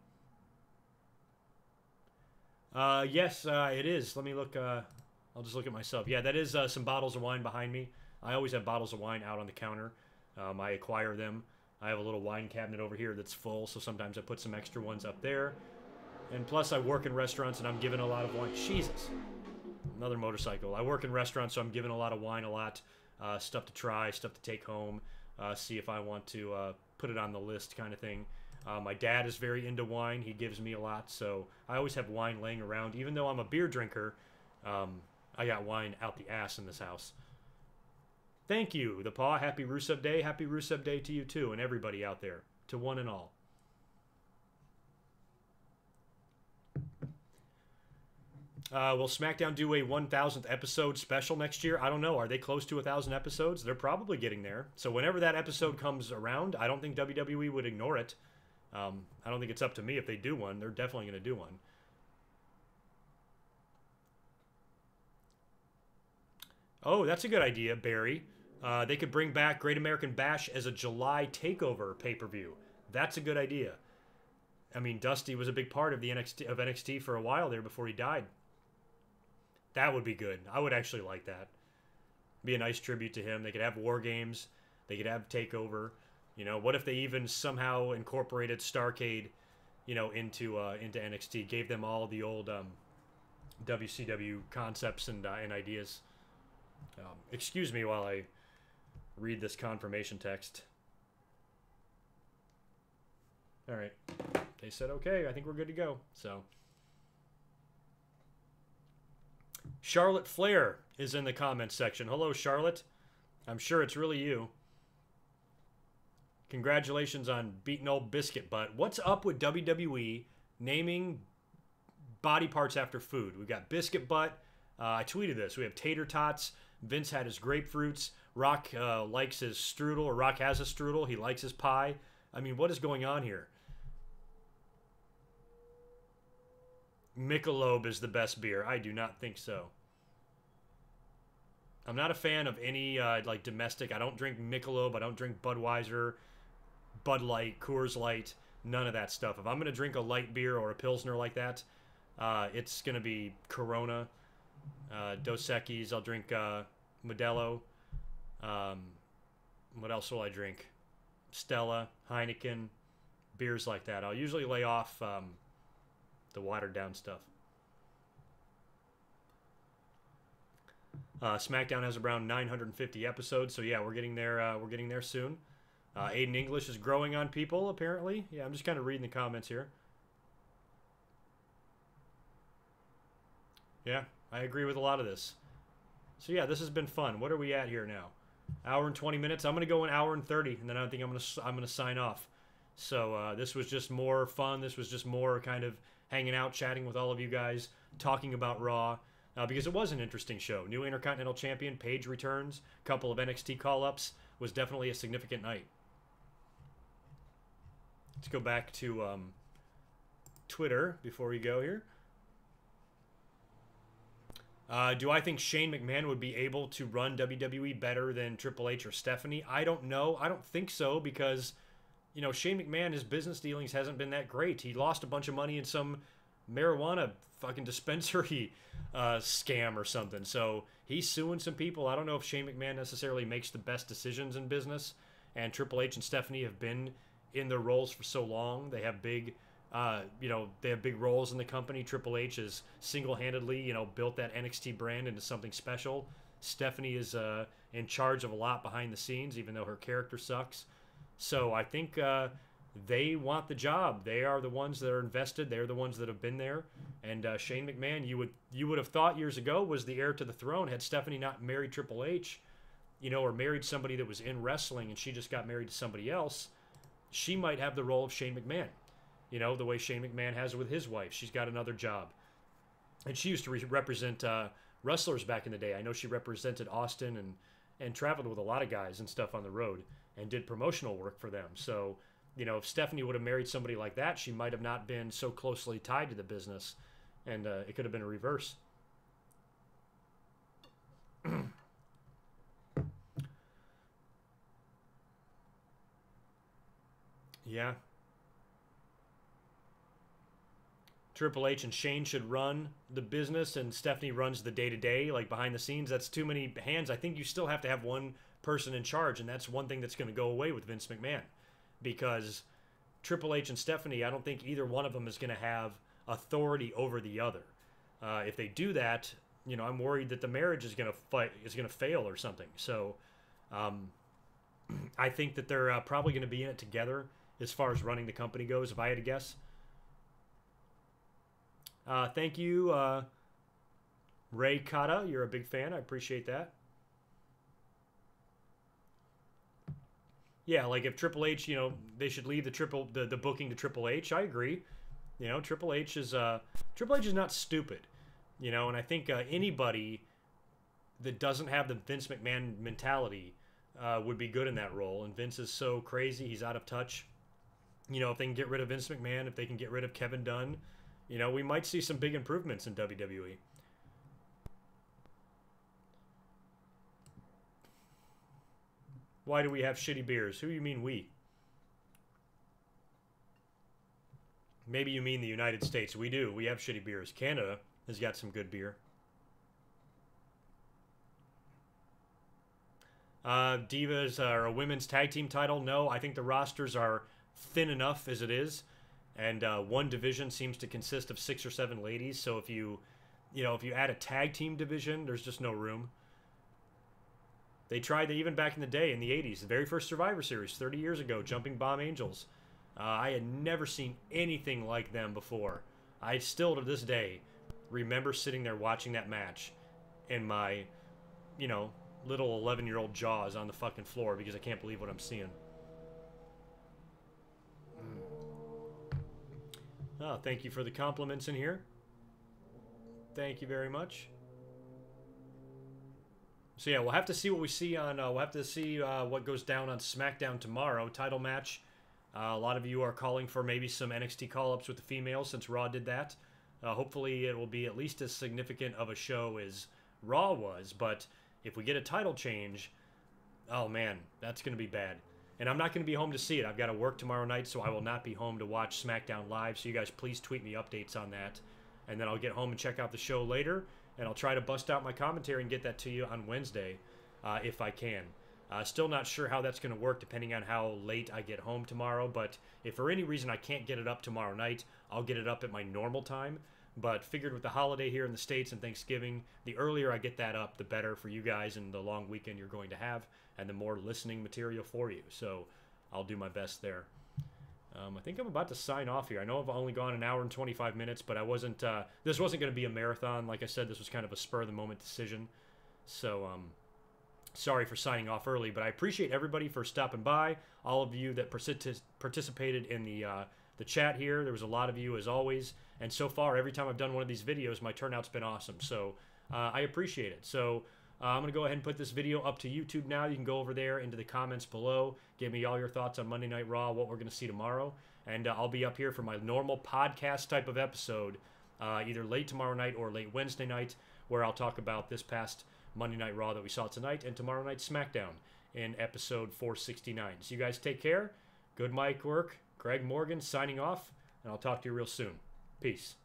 Yes, it is. Let me look. I'll just look at myself. Yeah, that is some bottles of wine behind me. I always have bottles of wine out on the counter. I acquire them. I have a little wine cabinet over here that's full, so sometimes I put some extra ones up there. And plus, I work in restaurants, and I'm given a lot of wine. Jesus. Another motorcycle. I work in restaurants, so I'm given a lot of wine, a lot. Stuff to try, stuff to take home, see if I want to put it on the list kind of thing. My dad is very into wine. He gives me a lot, so I always have wine laying around. Even though I'm a beer drinker, I got wine out the ass in this house. Thank you, the Paw. Happy Rusev Day. Happy Rusev Day to you, too, and everybody out there. To one and all. Will SmackDown do a 1,000th episode special next year? I don't know. Are they close to 1,000 episodes? They're probably getting there. So whenever that episode comes around, I don't think WWE would ignore it. I don't think it's up to me if they do one. They're definitely going to do one. Oh, that's a good idea, Barry. They could bring back Great American Bash as a July TakeOver pay-per-view. That's a good idea. I mean, Dusty was a big part of the NXT for a while there before he died. That would be good. I would actually like that. Be a nice tribute to him. They could have War Games. They could have TakeOver. You know, what if they even somehow incorporated Starrcade, you know, into NXT, gave them all the old WCW concepts and ideas. Excuse me while I read this confirmation text. All right. They said, okay, I think we're good to go. So, Charlotte Flair is in the comments section. Hello, Charlotte. I'm sure it's really you. Congratulations on beating old Biscuit Butt. What's up with WWE naming body parts after food? We've got Biscuit Butt. I tweeted this. We have Tater Tots. Vince had his grapefruits. Rock likes his strudel, or Rock has a strudel. He likes his pie. I mean, what is going on here? Michelob is the best beer. I do not think so. I'm not a fan of any like domestic. I don't drink Michelob. I don't drink Budweiser, Bud Light, Coors Light, none of that stuff. If I'm going to drink a light beer or a Pilsner like that, it's going to be Corona Dos Equis. I'll drink Modelo. What else will I drink? Stella, Heineken, beers like that. I'll usually lay off the watered down stuff. SmackDown has around 950 episodes, so yeah, we're getting there. We're getting there soon. Aiden English is growing on people, apparently. Yeah, I'm just kind of reading the comments here. Yeah, I agree with a lot of this. So yeah, this has been fun. What are we at here now? Hour and 20 minutes. I'm gonna go an hour and 30, and then I think I'm gonna sign off. So this was just more fun. This was just more kind of hanging out, chatting with all of you guys, talking about Raw. Because it was an interesting show. New Intercontinental Champion, Paige returns, couple of NXT call-ups, was definitely a significant night. Let's go back to Twitter before we go here. Do I think Shane McMahon would be able to run WWE better than Triple H or Stephanie? I don't know. I don't think so because, you know, Shane McMahon, his business dealings hasn't been that great. He lost a bunch of money in some marijuana fucking dispensary scam or something. So he's suing some people. I don't know if Shane McMahon necessarily makes the best decisions in business. And Triple H and Stephanie have been in their roles for so long. They have big, you know, they have big roles in the company. Triple H has single-handedly, you know, built that NXT brand into something special. Stephanie is in charge of a lot behind the scenes, even though her character sucks. So I think they want the job. They are the ones that are invested. They're the ones that have been there. And Shane McMahon, you would have thought years ago was the heir to the throne had Stephanie not married Triple H, you know, or married somebody that was in wrestling and she just got married to somebody else. She might have the role of Shane McMahon, you know, the way Shane McMahon has with his wife. She's got another job. And she used to represent wrestlers back in the day. I know she represented Austin and traveled with a lot of guys and stuff on the road and did promotional work for them. So, you know, if Stephanie would have married somebody like that, she might have not been so closely tied to the business, and it could have been a reverse. Yeah. Triple H and Shane should run the business, and Stephanie runs the day-to-day, like behind the scenes. That's too many hands. I think you still have to have one person in charge, and that's one thing that's going to go away with Vince McMahon. Because Triple H and Stephanie, I don't think either one of them is going to have authority over the other. If they do that, you know, I'm worried that the marriage is going to fail or something. So, I think that they're probably going to be in it together as far as running the company goes, if I had to guess. Thank you, Ray Kata. You're a big fan. I appreciate that. Yeah, like if Triple H, you know, they should leave the booking to Triple H. I agree. You know, Triple H is not stupid. You know, and I think anybody that doesn't have the Vince McMahon mentality would be good in that role. And Vince is so crazy; he's out of touch. You know, if they can get rid of Vince McMahon, if they can get rid of Kevin Dunn, you know, we might see some big improvements in WWE. Why do we have shitty beers? Who do you mean we? Maybe you mean the United States. We do. We have shitty beers. Canada has got some good beer. Divas are a women's tag team title. No, I think the rosters are thin enough as it is. And one division seems to consist of 6 or 7 ladies. So if you add a tag team division, there's just no room. They tried that even back in the day, in the 80s, the very first Survivor Series, 30 years ago, Jumping Bomb Angels. I had never seen anything like them before. I still, to this day, remember sitting there watching that match, and my, you know, little 11-year-old jaw is on the fucking floor because I can't believe what I'm seeing. Oh, thank you for the compliments in here. Thank you very much. So yeah, we'll have to see what we see on. We'll have to see what goes down on SmackDown tomorrow. Title match. A lot of you are calling for maybe some NXT call-ups with the females since Raw did that. Hopefully, it will be at least as significant of a show as Raw was. But if we get a title change, oh man, that's going to be bad. And I'm not going to be home to see it. I've got to work tomorrow night, so I will not be home to watch SmackDown live. So you guys please tweet me updates on that. And then I'll get home and check out the show later. and I'll try to bust out my commentary and get that to you on Wednesday if I can. Still not sure how that's going to work depending on how late I get home tomorrow, but if for any reason I can't get it up tomorrow night, I'll get it up at my normal time. But figured with the holiday here in the States and Thanksgiving, the earlier I get that up, the better for you guys and the long weekend you're going to have, and the more listening material for you. So I'll do my best there. I think I'm about to sign off here. I know I've only gone an hour and 25 minutes, but I wasn't. This wasn't going to be a marathon. Like I said, this was kind of a spur-of-the-moment decision. So sorry for signing off early, but I appreciate everybody for stopping by. All of you that participated in the chat here. There was a lot of you as always. And so far, every time I've done one of these videos, my turnout's been awesome. So I appreciate it. So I'm going to go ahead and put this video up to YouTube now. You can go over there into the comments below. Give me all your thoughts on Monday Night Raw, what we're going to see tomorrow. And I'll be up here for my normal podcast type of episode, either late tomorrow night or late Wednesday night, where I'll talk about this past Monday Night Raw that we saw tonight and tomorrow night SmackDown in episode 469. So you guys take care. Good mic work. Greg Morgan signing off, and I'll talk to you real soon. Peace.